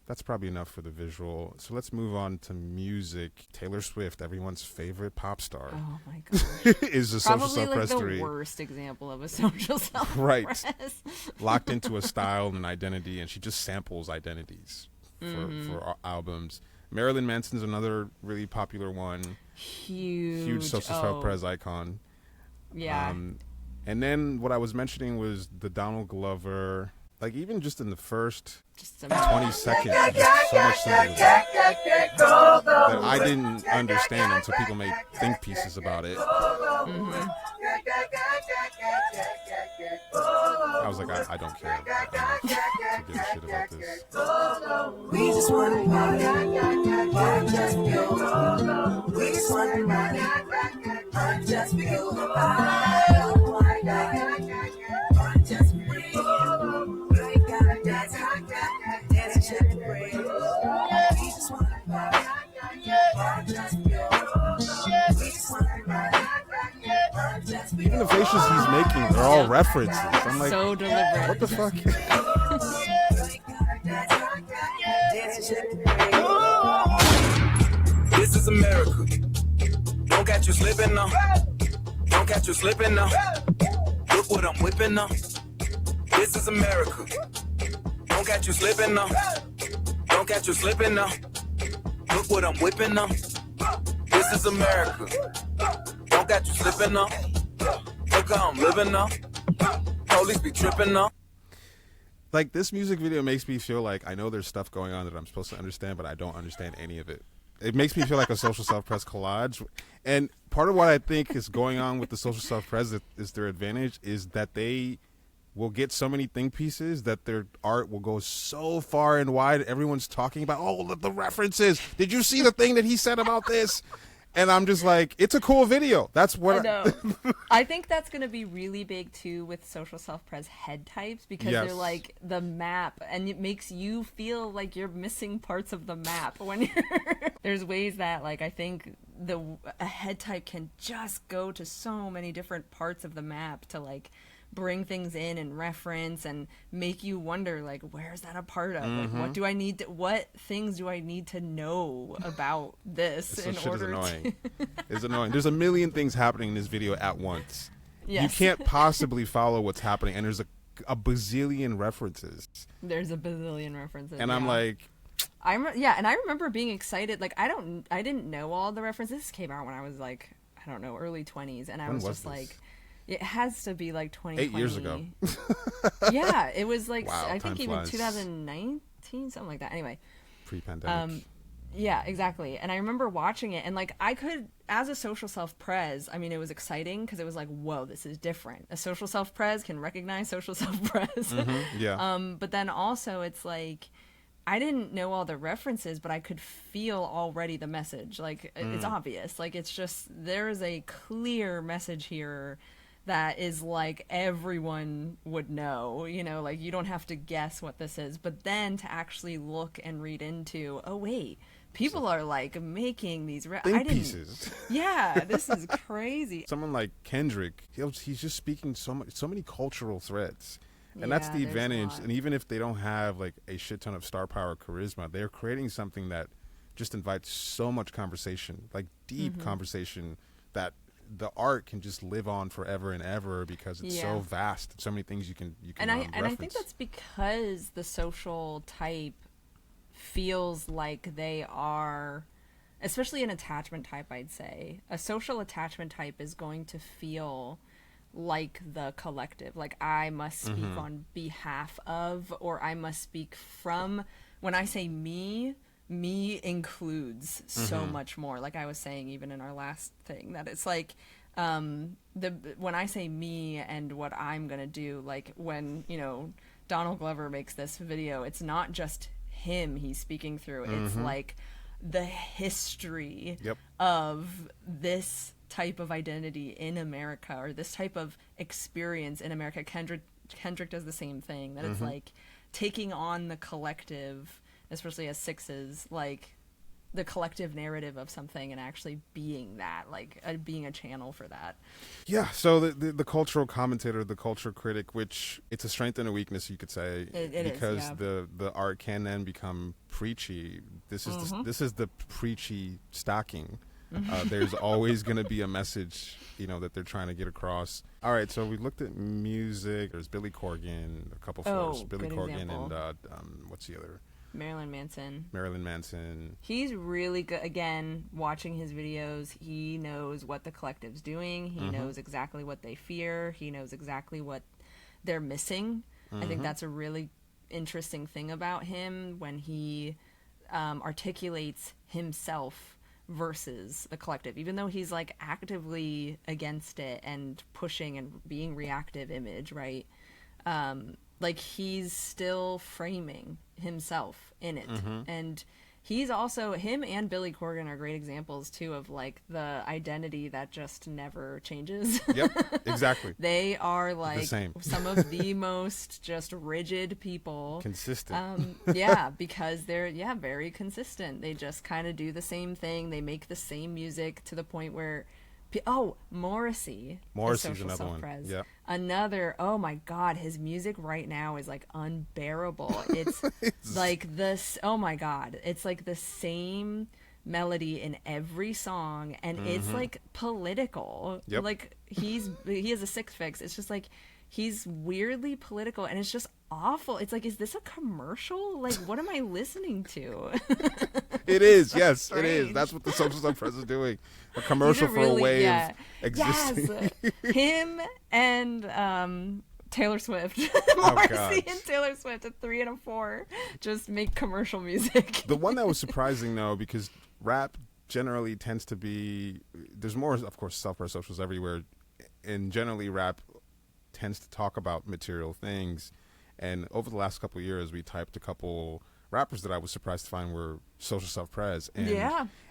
That's probably enough for the visual. So let's move on to music. Taylor Swift, everyone's favorite pop star. Oh my gosh. Is a social Probably like self-pres the worst example of a social self-pres. Right. Locked into a style and an identity, and she just samples identities for albums. Marilyn Manson's another really popular one. Huge social self-pres icon. Yeah. And then what I was mentioning was the Donald Glover. Like, even just in the first 20 seconds, just so much symbolism that I didn't understand until people made think pieces about it. Mm-hmm. I was like, I don't care. I don't give a shit about this. We just want to party, just for you. We just want to party, just for you. I don't want to die, just for you. We gotta dance, dance, shake and breathe. We just want to party, just for you. We just want to party, just for you. Even the faces he's making, they're all references. I'm like, so deliberate. what the fuck? This is America. Don't catch you slipping now. Don't catch you slipping now. Look what I'm whipping now. This is America. Don't catch you slipping now. Don't catch you slipping now. Look what I'm whipping now. This is America. Don't catch you slipping now. Look how I'm living now. Police be tripping now. Like, this music video makes me feel like I know there's stuff going on that I'm supposed to understand, but I don't understand any of it. It makes me feel like a social self-pres collage. And part of what I think is going on with the social self-pres that is their advantage is that they will get so many think pieces that their art will go so far and wide. Everyone's talking about, oh, the references. Did you see the thing that he said about this? And I'm just like, it's a cool video. That's what I know. I think that's going to be really big too with social self-pres head types, because they're like the map, and it makes you feel like you're missing parts of the map when you're there's ways that, like, I think a head type can just go to so many different parts of the map to, like, bring things in and reference and make you wonder, like, where's that a part of? Like, what things do I need to know about this in order annoying. It's annoying. There's a million things happening in this video at once. Yes. You can't possibly follow what's happening, and there's a bazillion references. There's a bazillion references. And I'm like, and I remember being excited. Like, I didn't know all the references. This came out when I was like, I don't know, early 20s, and I was just like, it has to be like 2020. 8 years ago. Yeah, it was like, wow, I think even flies. 2019, something like that. Anyway. Pre-pandemic. Yeah, exactly. And I remember watching it, and, like, I could, as a social self-pres, I mean, it was exciting because it was like, whoa, this is different. A social self-pres can recognize social self-pres. Mm-hmm, yeah. But then also it's like, I didn't know all the references, but I could feel already the message. Like, it's obvious. Like, it's just, there is a clear message here that is like everyone would know, you know, like, you don't have to guess what this is, but then to actually look and read into, oh wait, people are like making these pieces. Yeah, this is crazy. Someone like Kendrick, he's just speaking so many cultural threads. And that's the advantage. And even if they don't have like a shit ton of star power charisma, they're creating something that just invites so much conversation, like deep conversation, that the art can just live on forever and ever because it's so vast. So many things you can and I think that's because the social type feels like they are, especially an attachment type, I'd say. A social attachment type is going to feel like the collective. Like, I must speak on behalf of, or I must speak from. When I say me includes so much more. Like I was saying even in our last thing, that it's like, when I say me and what I'm gonna do, like when, you know, Donald Glover makes this video, it's not just him he's speaking through. It's like the history of this type of identity in America, or this type of experience in America. Kendrick does the same thing, that it's like taking on the collective, especially as sixes, like the collective narrative of something and actually being that, like being a channel for that. Yeah, so the cultural commentator, the culture critic, which it's a strength and a weakness, you could say, because the art can then become preachy. This is the preachy stocking. There's always going to be a message, that they're trying to get across. All right, so we looked at music. There's Billy Corgan, a couple first. Billy Corgan example. And what's the other? Marilyn Manson. He's really good. Again, watching his videos, he knows what the collective's doing. He knows exactly what they fear. He knows exactly what they're missing. I think that's a really interesting thing about him when he articulates himself versus the collective, even though he's like actively against it and pushing and being reactive image, right? Like he's still framing himself in it. And he's also, him and Billy Corgan are great examples too of like the identity that just never changes. Yep, exactly. They are like some of the most just rigid people. Consistent. Yeah, because they're very consistent. They just kind of do the same thing. They make the same music to the point where Morrissey's another one. Yeah. Another, oh my God, his music right now is like unbearable. It's like this, oh my God, it's like the same melody in every song, and it's like political. Yep. Like he has a six fix. It's just like he's weirdly political, and it's just awful. It's like, is this a commercial? Like, what am I listening to? It is, yes, strange. It is. That's what the social self-press is doing. A commercial for a way of existing. Yes. Him and Taylor Swift. Oh, Morrissey and Taylor Swift at 3 and a 4 just make commercial music. The one that was surprising, though, because rap generally tends to be, there's more, of course, self-press socials everywhere, and generally rap tends to talk about material things. And over the last couple of years, we typed a couple rappers that I was surprised to find were social self-pres.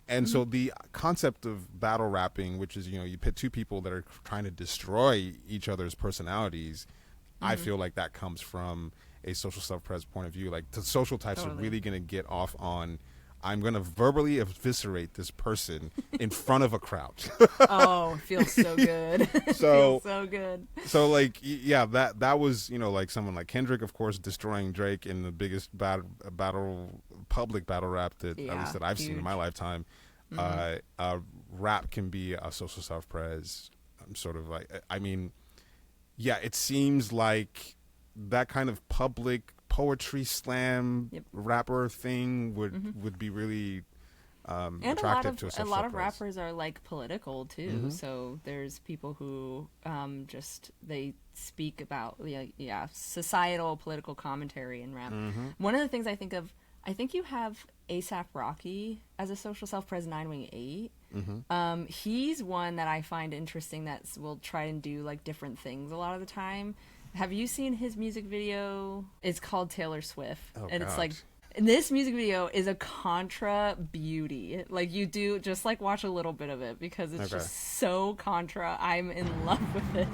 And so the concept of battle rapping, which is, you pit two people that are trying to destroy each other's personalities, I feel like that comes from a social self-pres point of view. Like the social types are really going to get off on, I'm going to verbally eviscerate this person in front of a crowd. Oh, it feels so good. Feels so good. So, like, yeah, that was, like someone like Kendrick, of course, destroying Drake in the biggest public battle rap that, at least that I've seen in my lifetime. Rap can be a social self-pres. Sort of like, I mean, yeah, it seems like that kind of public poetry slam rapper thing would be really attractive to a social a lot of press. rappers are like political too. So there's people who they speak about societal political commentary in rap. One of the things I think you have A$AP Rocky as a social self-pres 918. He's one that I find interesting that will try and do like different things a lot of the time. Have you seen his music video? It's called Taylor Swift. It's like, this music video is a contra beauty. Like, you do just like watch a little bit of it because it's just so contra. I'm in love with it.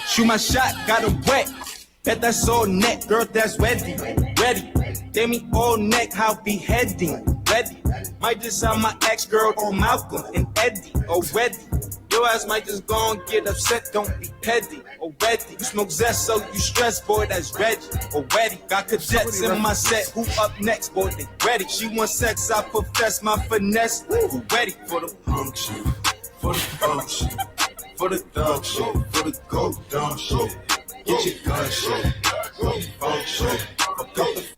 Shoot my shot, got him wet. Bet that's all neck, girl, that's ready. Ready. Gave me all neck, how beheading. Ready. Might just have my ex-girl on Malcolm and Eddie. Already. Your ass might just go and get upset, don't be petty. Already. You smoke zest, so you stress, boy, that's Reggie. Already. Got cadets in my set, who up next, boy, they ready. She wants sex, I profess my finesse. Who ready for the punk shit, for the funk shit, for the dog shit, for the go dumb shit. Get your gun shit, funk shit.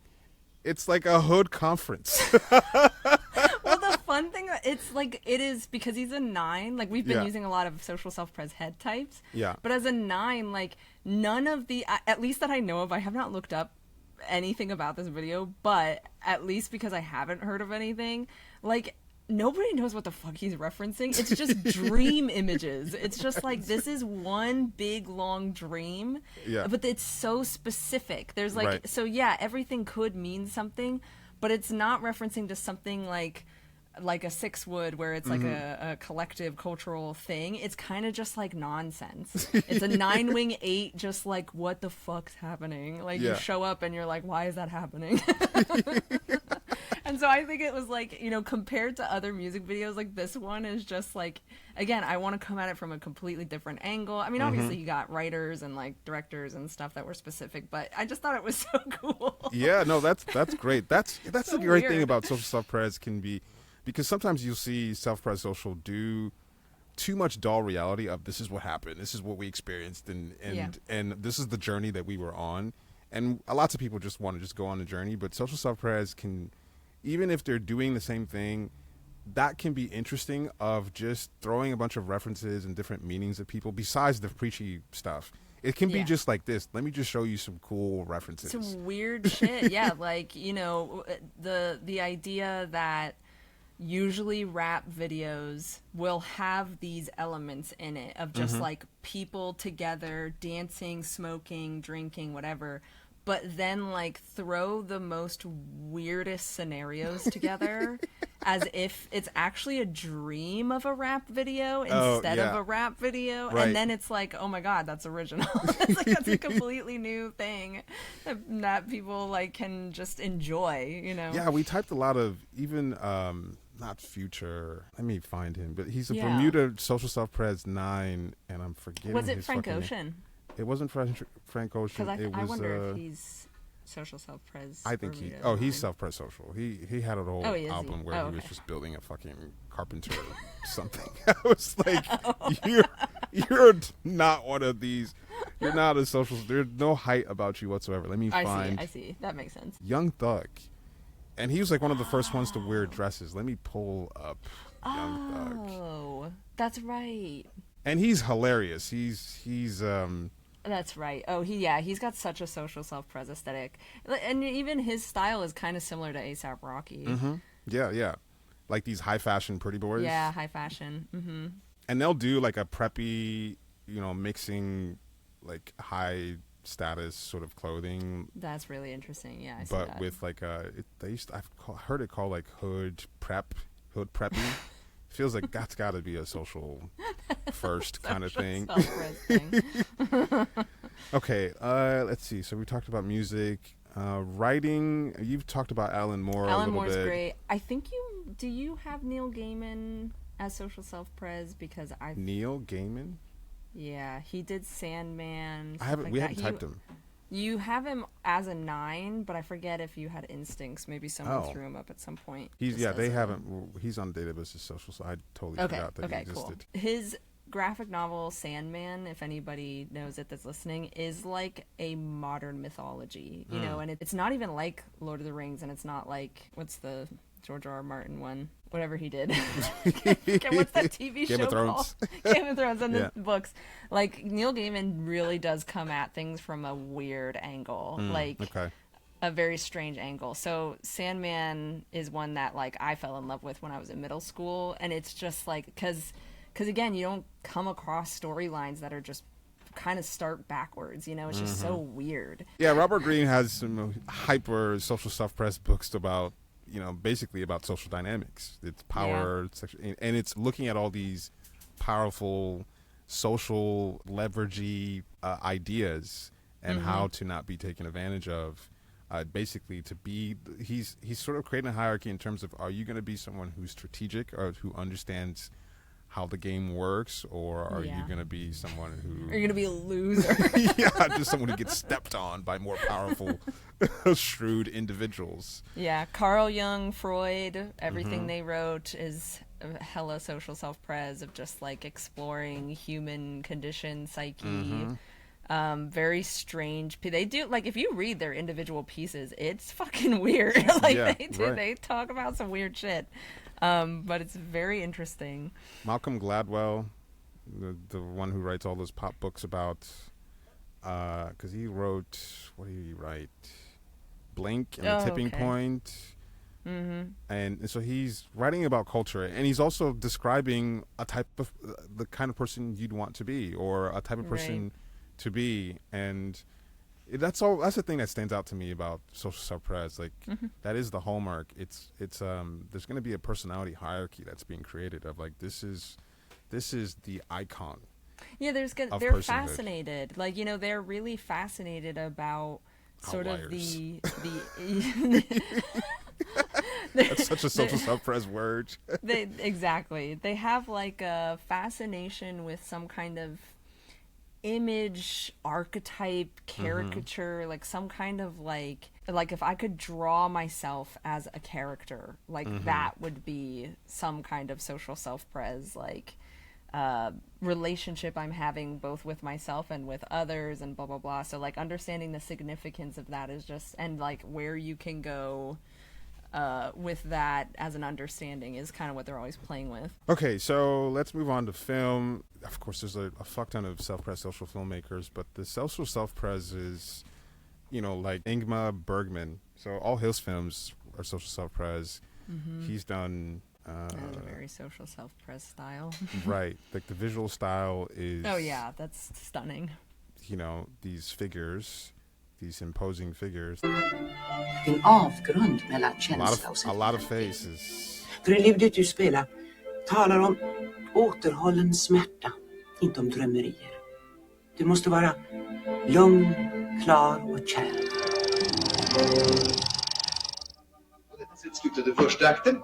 It's like a hood conference. Well, the fun thing, it's like, it is because he's a 9. Like, we've been using a lot of social self-pres head types. Yeah. But as a 9, like, none of the, at least that I know of, I have not looked up anything about this video, but at least because I haven't heard of anything, like, nobody knows what the fuck he's referencing. It's just dream images. It's just like, this is one big long dream, but it's so specific. There's like, so yeah, everything could mean something, but it's not referencing to something like like a Six would, where it's like a collective cultural thing. It's kind of just like nonsense. It's a 9-wing-8, just like, what the fuck's happening? Like, you show up and you're like, why is that happening? And so I think it was like, you know, compared to other music videos, like this one is just like, again, I want to come at it from a completely different angle. I mean, obviously you got writers and like directors and stuff that were specific, but I just thought it was so cool. Yeah, no, that's great. That's So the great thing weird. about social self-pres can be, because sometimes you'll see self-pres social do too much dull reality of this is what happened, this is what we experienced, and this is the journey that we were on. And lots of people just want to just go on the journey, but social self-pres can, even if they're doing the same thing, that can be interesting of just throwing a bunch of references and different meanings of people besides the preachy stuff. It can be just like this. Let me just show you some cool references. Some weird shit. Yeah, like, you know, the idea that usually rap videos will have these elements in it of just like people together dancing, smoking, drinking, whatever, but then like throw the most weirdest scenarios together as if it's actually a dream of a rap video instead of a rap video. Right. And then it's like, oh my God, that's original. It's like, that's a completely new thing that people like can just enjoy, you know? Yeah, we typed a lot of even, not Future. Let me find him, but he's a Bermuda social self-pres 9, and I'm forgetting. Was it his Frank fucking name. Ocean? It wasn't Frank Ocean. Because I was, wonder if he's social self-pres. I think Bermuda. he's self-pres social. He had a whole Oh, is album he? where Oh, he was okay. just building a fucking carpenter or something. I was like, you're not one of these. You're not a social. There's no height about you whatsoever. Let me find I see. That makes sense. Young Thug. And he was like one of the first ones to wear dresses. Let me pull up Young Thug. Oh, that's right. And he's hilarious. He's That's right. Oh, he's got such a social self-pres aesthetic. And even his style is kind of similar to A$AP Rocky. yeah. Like these high fashion pretty boys. Yeah, high fashion. Mm-hmm. And they'll do like a preppy, you know, mixing like high status sort of clothing, That's really interesting. Yeah, I see but that. with like heard it called like hood preppy. Feels like that's got to be a social first kind of thing. Self-pres thing. Okay, let's see. So we talked about music, writing. You've talked about Alan Moore a Alan little Moore's bit. great. I think do you have Neil Gaiman as social self-pres? Because Neil Gaiman? Yeah, he did Sandman. We haven't typed him. You have him as a 9, but I forget if you had Instincts. Maybe someone threw him up at some point. He's on the database as social, so I totally forgot that he existed. Cool. His graphic novel Sandman, if anybody knows it that's listening, is like a modern mythology, you know, and it's not even like Lord of the Rings, and it's not like, what's the George R.R. Martin one? Whatever he did. What's that TV show Game of Thrones. called? Game of Thrones and the books. Like, Neil Gaiman really does come at things from a weird angle. A very strange angle. So Sandman is one that, like, I fell in love with when I was in middle school. And it's just, like, because again, you don't come across storylines that are just kind of start backwards, you know? It's just so weird. Yeah, Robert Greene has some hyper social self-pres books about, you know, basically about social dynamics. It's power, and it's looking at all these powerful social leveragey ideas and how to not be taken advantage of. Basically, he's sort of creating a hierarchy in terms of, are you going to be someone who's strategic or who understands how the game works, or are you going to be someone who... Are you going to be a loser? Yeah, just someone who gets stepped on by more powerful, shrewd individuals. Yeah, Carl Jung, Freud, everything they wrote is a hella social self-pres of just, like, exploring human condition, psyche. Very strange. They do, like, if you read their individual pieces, it's fucking weird. They talk about some weird shit. But it's very interesting. Malcolm Gladwell, the one who writes all those pop books about, because he wrote, what did he write? Blink and The Tipping Point. And so he's writing about culture, and he's also describing a type of, the kind of person you'd want to be, or a type of person to be. And That's all. That's the thing that stands out to me about social self-pres. Like that is the hallmark. It's there's going to be a personality hierarchy that's being created of like this is the icon. Yeah, they're personhood. fascinated. Like, you know, they're really fascinated about sort Outliers. of the That's such a social self-pres word. Exactly. They have like a fascination with some kind of image, archetype, caricature, like some kind of like if I could draw myself as a character, like that would be some kind of social self-pres, like relationship I'm having both with myself and with others and blah blah blah. So like understanding the significance of that is just, and like where you can go with that as an understanding is kind of what they're always playing with. Okay, so let's move on to film. Of course, there's a fuck ton of self-pres social filmmakers, but the social self-pres is, you know, like Ingmar Bergman. So all his films are social self-pres. He's done... That is a very social self-pres style. Right. Like the visual style is... Oh yeah, that's stunning. You know, these figures, these imposing figures. En avgrund mellan känsla och A lot of faces. För i livet du spelar talar om återhållen smärta, inte om drömmerier. Du måste vara lugn, klar och kär. På detta sätt slutade första akten.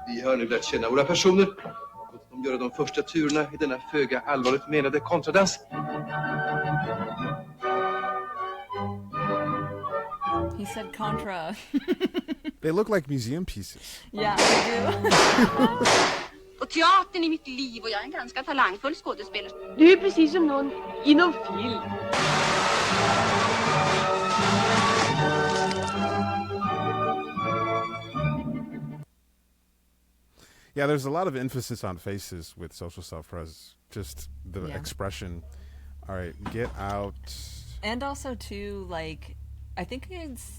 Vi har nu lärt känna våra personer. Låt dem göra de första turerna i denna föga allvarligt menade kontradans. He said contra. They look like museum pieces. Yeah, they do. Och teatern i mitt liv och jag är en ganska talangfull skådespelerska. Du är precis som någon inom film. Yeah, there's a lot of emphasis on faces with social self-pres. Just the expression. All right, Get Out. And also too, like, I think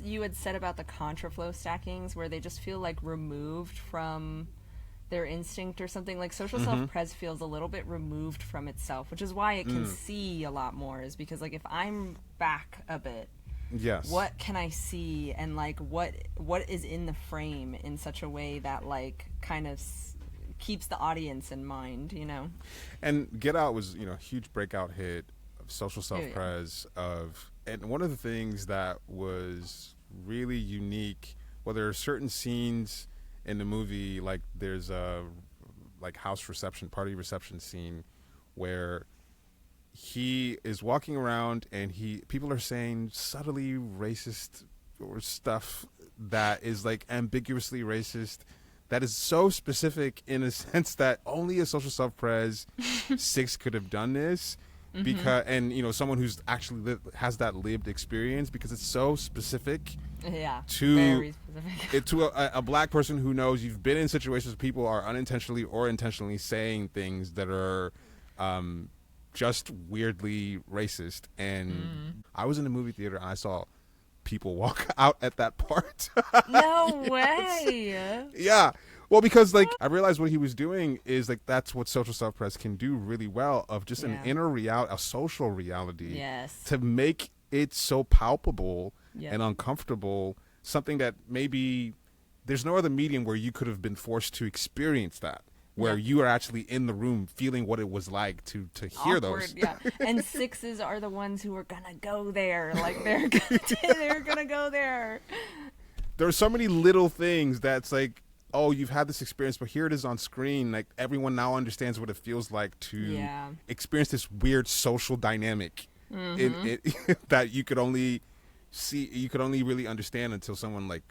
you had said about the contraflow stackings where they just feel like removed from their instinct or something. Like social self-pres feels a little bit removed from itself, which is why it can see a lot more, is because like if I'm back a bit, Yes. what can I see, and like what is in the frame in such a way that like kind of keeps the audience in mind, you know? And Get Out was, you know, a huge breakout hit of social self-pres and one of the things that was really unique, well, there are certain scenes in the movie, like there's a like party reception scene where he is walking around and people are saying subtly racist or stuff that is like ambiguously racist, that is so specific in a sense that only a social self-pres 6 could have done this, because, and you know, someone who's actually has that lived experience, because it's so specific. Yeah, to very specific. To a black person who knows you've been in situations where people are unintentionally or intentionally saying things that are just weirdly racist. And I was in the movie theater and I saw people walk out at that part. No way. Yeah. Well, because like I realized what he was doing is like that's what social self-pres can do really well, of just an inner reality, a social reality. Yes. To make it so palpable and uncomfortable, something that maybe there's no other medium where you could have been forced to experience that, where you are actually in the room feeling what it was like to hear those. Yeah. And 6s are the ones who are gonna go there. Like they're gonna go there. There are so many little things that's like, oh, you've had this experience, but here it is on screen. Like everyone now understands what it feels like to experience this weird social dynamic that you could only see, you could only really understand until someone like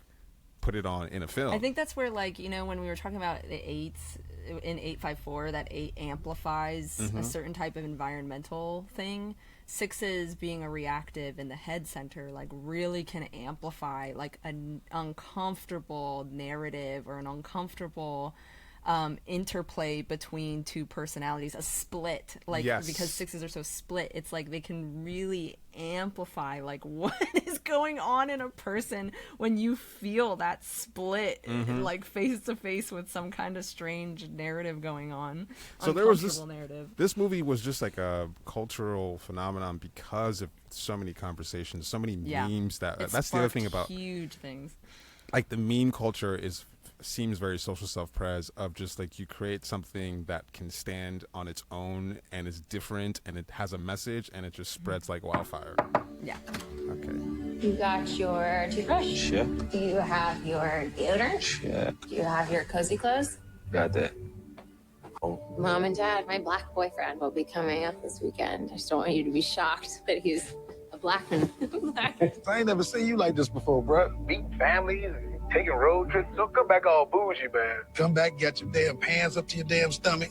put it on in a film. I think that's where, like, you know, when we were talking about the 8s in 854, that 8 amplifies a certain type of environmental thing. 6s being a reactive in the head center, like, really can amplify like an uncomfortable narrative or an uncomfortable interplay between two personalities, a split, like Yes. because sixes are so split, it's like they can really amplify like what is going on in a person when you feel that split like face to face with some kind of strange narrative going on. So there was narrative. This movie was just like a cultural phenomenon because of so many conversations, so many memes that's the other thing about huge things. Like the meme culture seems very social self-pres of just like you create something that can stand on its own and is different and it has a message and it just spreads like wildfire. Yeah. Okay. You got your toothbrush? Yeah. Do you have your deodorant? Yeah. Do you have your cozy clothes? Got that. Mom and Dad, my black boyfriend will be coming up this weekend. I just don't want you to be shocked that he's a black man. I ain't never seen you like this before, bro. Meeting families and taking road trips. Don't come back all bougie, man. Come back, get your damn pants up to your damn stomach.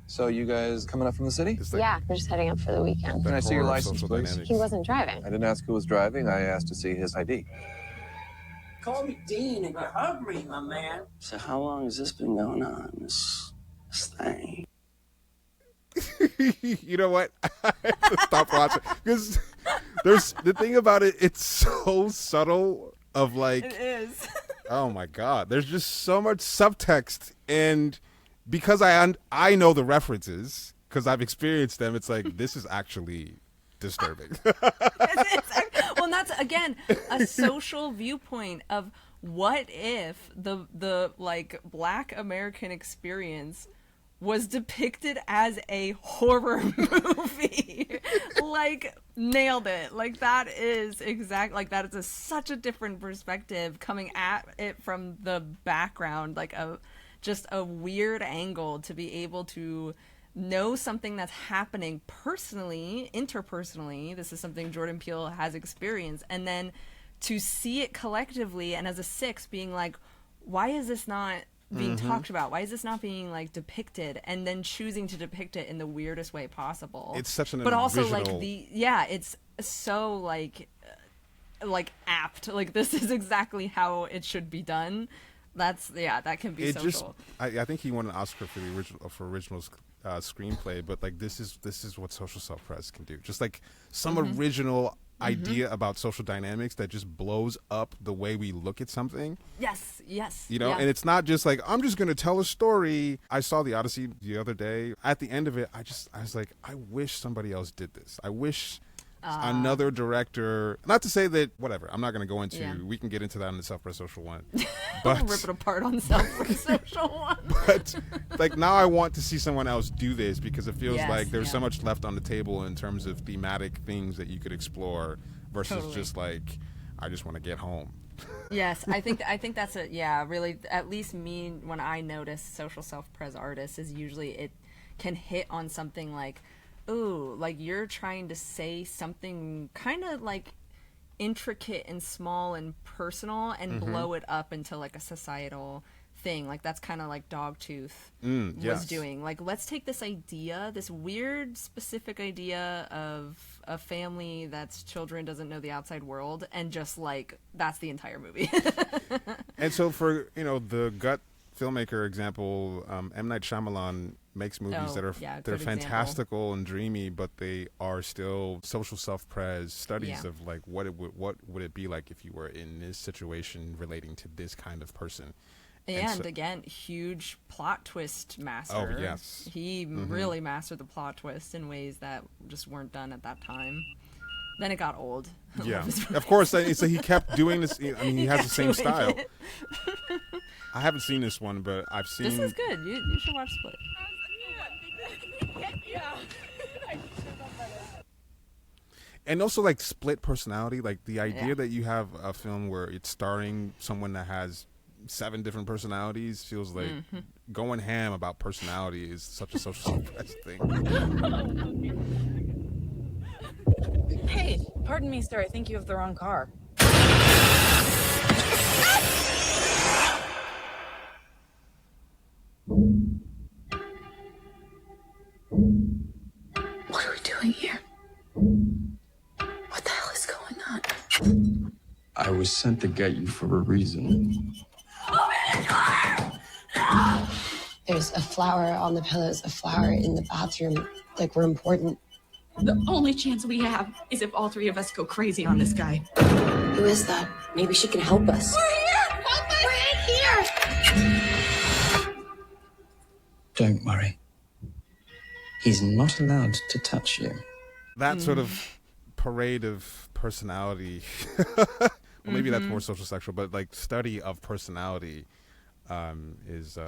So you guys coming up from the city? It's like Yeah, we're just heading up for the weekend. Can I see your core of license, social please? dynamics. He wasn't driving. I didn't ask who was driving. I asked to see his ID. Call me Dean if you hug me, my man. So how long has this been going on, this thing? You know what? I have to stop watching because there's the thing about it. It's so subtle. Of like, It is. oh my god, there's just so much subtext, and because I know the references because I've experienced them. It's like this is actually disturbing. Well, and that's again a social viewpoint of what if the like Black American experience was depicted as a horror movie. Like, nailed it. Like, that is such a different perspective coming at it from the background, like just a weird angle to be able to know something that's happening personally, interpersonally. This is something Jordan Peele has experienced, and then to see it collectively, and as a six being like, why is this not being talked about? Why is this not being like depicted? And then choosing to depict it in the weirdest way possible. It's such an but also original... like it's so like apt. Like, this is exactly how it should be done. That can be social. I think he won an Oscar for the original screenplay, but like this is what social self-pres can do. Just like some original idea about social dynamics that just blows up the way we look at something. Yes. You know, and it's not just like, I'm just going to tell a story. I saw The Odyssey the other day. At the end of it, I was like, I wish somebody else did this. I wish another director, not to say that, whatever, I'm not going to go into, we can get into that in the Self-Pres Social one. But rip it apart on the Self-Pres Social one. But like, now I want to see someone else do this because it feels like there's so yeah. much left on the table in terms of thematic things that you could explore versus just like, I just want to get home. Yes, I think that's really, at least me, when I notice social self-pres artists, is usually it can hit on something like, ooh, like you're trying to say something kind of like intricate and small and personal and blow it up into like a societal thing. Like, that's kind of like Dogtooth was doing. Like, let's take this idea, this weird specific idea of a family that's children doesn't know the outside world, and just like, that's the entire movie. And so for, the gut filmmaker example, M. Night Shyamalan makes movies that are they're fantastical and dreamy, but they are still social self-pres studies of like what would it be like if you were in this situation relating to this kind of person. And again, huge plot twist master. Oh, yes. He really mastered the plot twist in ways that just weren't done at that time. Then it got old. Yeah, of course. So he kept doing this. I mean, he has the same style. I haven't seen this one, but I've seen... This is good. You should watch Split. And also, like, split personality. Like, the idea that you have a film where it's starring someone that has 7 different personalities feels like going ham about personality is such a social self-pres thing. Hey, pardon me, sir. I think you have the wrong car. What are we doing here? What the hell is going on? I was sent to get you for a reason. There's a flower on the pillows, a flower in the bathroom. Like, we're important. The only chance we have is if all three of us go crazy on this guy. Who is that? Maybe she can help us. We're here! Help us! We're in here! Don't worry. He's not allowed to touch you. That sort of parade of personality, well, maybe that's more social sexual, but like study of personality is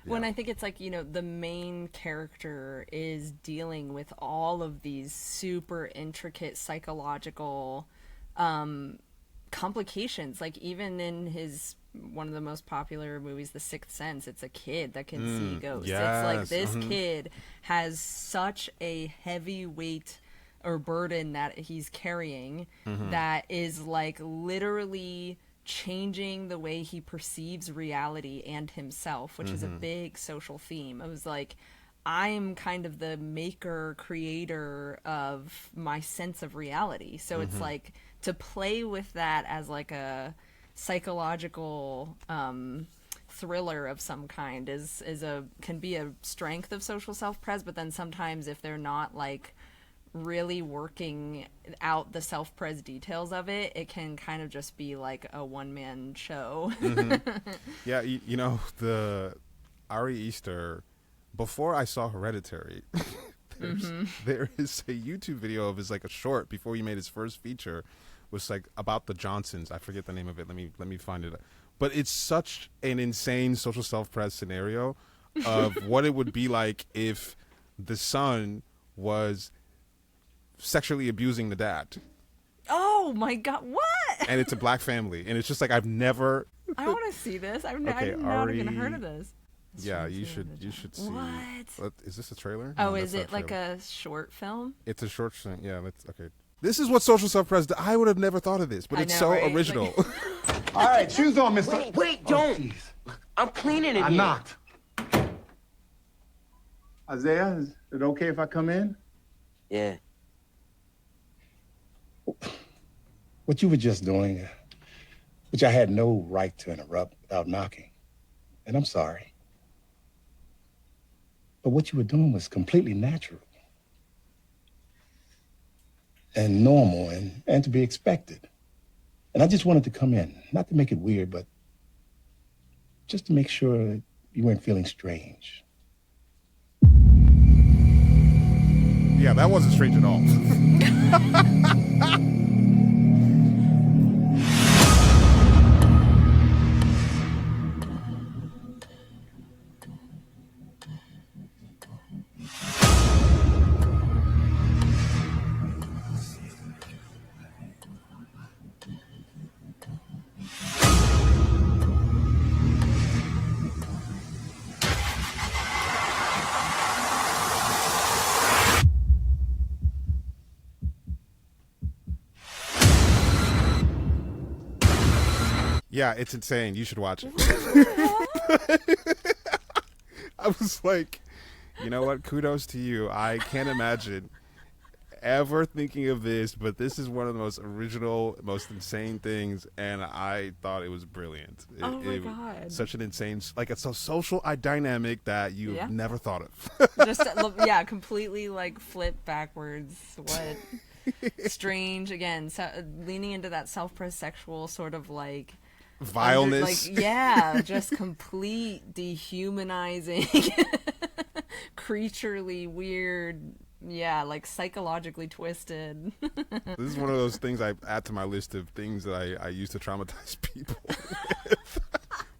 when I think it's like, you know, the main character is dealing with all of these super intricate psychological complications. Like even in his one of the most popular movies, The Sixth Sense, it's a kid that can see ghosts. Yes. It's like this kid has such a heavy weight or burden that he's carrying that is like literally changing the way he perceives reality and himself, which is a big social theme. It was like, I'm kind of the maker, creator of my sense of reality. So it's like to play with that as like a psychological thriller of some kind can be a strength of social self-pres, but then sometimes if they're not like really working out the self-pres details of it, it can kind of just be like a one-man show. Yeah, you know, the Ari Easter, before I saw Hereditary, there is a YouTube video of his, like a short before he made his first feature, was like about the Johnsons. I forget the name of it. Let me find it. But it's such an insane social self-pres scenario of what it would be like if the son was sexually abusing the dad. Oh my god, what? And it's a black family, and it's just like, I've never I want to see this. I've Okay, not Ari- even heard of this. Yeah, you should see. What? Is this a trailer? Oh, No, is that's it not like a short film? It's a short thing. Yeah, okay. This is what social self-pres. I would have never thought of this, but I it's know, so right? original. All right, shoes on, mister. Wait, don't. I'm cleaning in I here. knocked. Isaiah, is it okay if I come in? Yeah. What you were just doing, which I had no right to interrupt without knocking. And I'm sorry. But what you were doing was completely natural. And normal and to be expected. And I just wanted to come in, not to make it weird, but just to make sure you weren't feeling strange. Yeah, that wasn't strange at all. Yeah, it's insane. You should watch it. I was like, you know what? Kudos to you. I can't imagine ever thinking of this, but this is one of the most original, most insane things, and I thought it was brilliant. Oh my God. Such an insane, like, it's a social dynamic that you've never thought of. Just yeah, completely like flip backwards. What strange again? Leaning into that self-pres sexual sort of like vileness. Just complete dehumanizing, creaturely weird. Yeah, like psychologically twisted. This is one of those things I add to my list of things that I use to traumatize people with.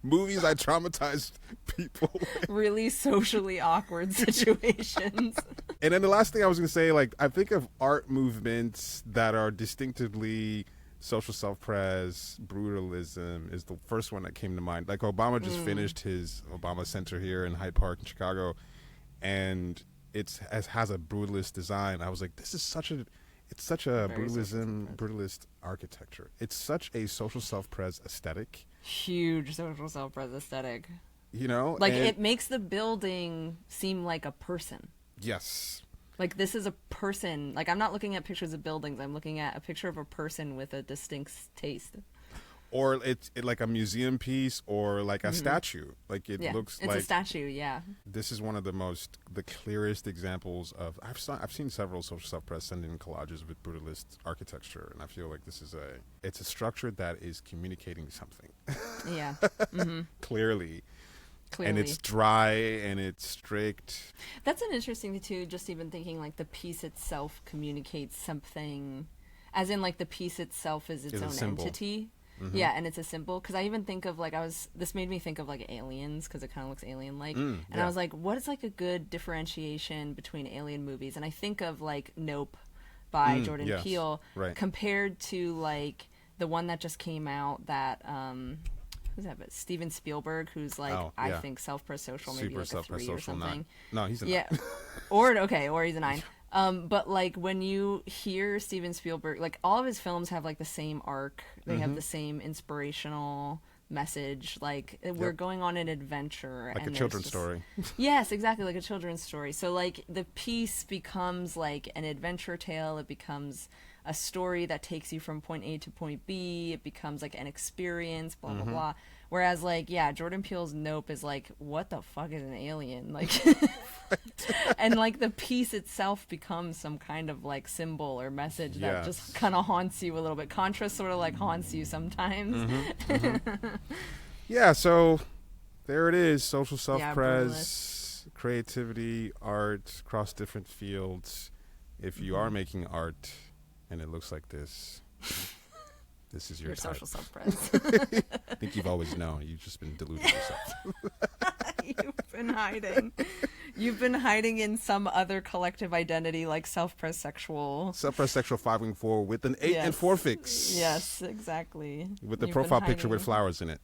Movies I traumatized people with. Really socially awkward situations. And then the last thing I was going to say, like, I think of art movements that are distinctively social self-pres. Brutalism is the first one that came to mind. Like, Obama just finished his Obama Center here in Hyde Park in Chicago, and it has a brutalist design. I was like, this is such a brutalist architecture. It's such a social self-pres aesthetic. Huge social self-pres aesthetic. You know? Like, it makes the building seem like a person. Yes. Like, this is a person. Like, I'm not looking at pictures of buildings. I'm looking at a picture of a person with a distinct taste. Or it's like a museum piece or like a statue. Like it looks like it's a statue. Yeah. This is one of the clearest examples of. I've seen several social self-press send in collages with brutalist architecture, and I feel like it's a structure that is communicating something. Yeah. Clearly. Clearly. And it's dry and it's strict. That's an interesting thing too. Just even thinking like the piece itself communicates something, as in like the piece itself is its own entity. Yeah, and it's a symbol. Because I even think of like this made me think of like Aliens, because it kind of looks alien-like. And I was like, what is like a good differentiation between alien movies? And I think of like Nope by Jordan Peele compared to like the one that just came out that who's that? But Steven Spielberg, who's like I think self-press social, maybe like a 3 or something. 9. No, he's a 9. or he's a 9. But like when you hear Steven Spielberg, like all of his films have like the same arc. They have the same inspirational message. Like we're going on an adventure, like a children's story. Yes, exactly, like a children's story. So like the piece becomes like an adventure tale. It becomes a story that takes you from point A to point B. It becomes like an experience. Blah blah blah. Whereas, like, Jordan Peele's Nope is like, what the fuck is an alien? Like, and like the piece itself becomes some kind of like symbol or message that just kind of haunts you a little bit. Contra sort of like haunts you sometimes. Yeah, so there it is. Social self-pres, creativity, art, across different fields. If you are making art and it looks like this... This is your type. Social self-press. I think you've always known. You've just been deluding yourself. You've been hiding. You've been hiding in some other collective identity, like self-press sexual. Self-press sexual 5-4 with an 8 and 4 fix. Yes, exactly. With the profile picture with flowers in it.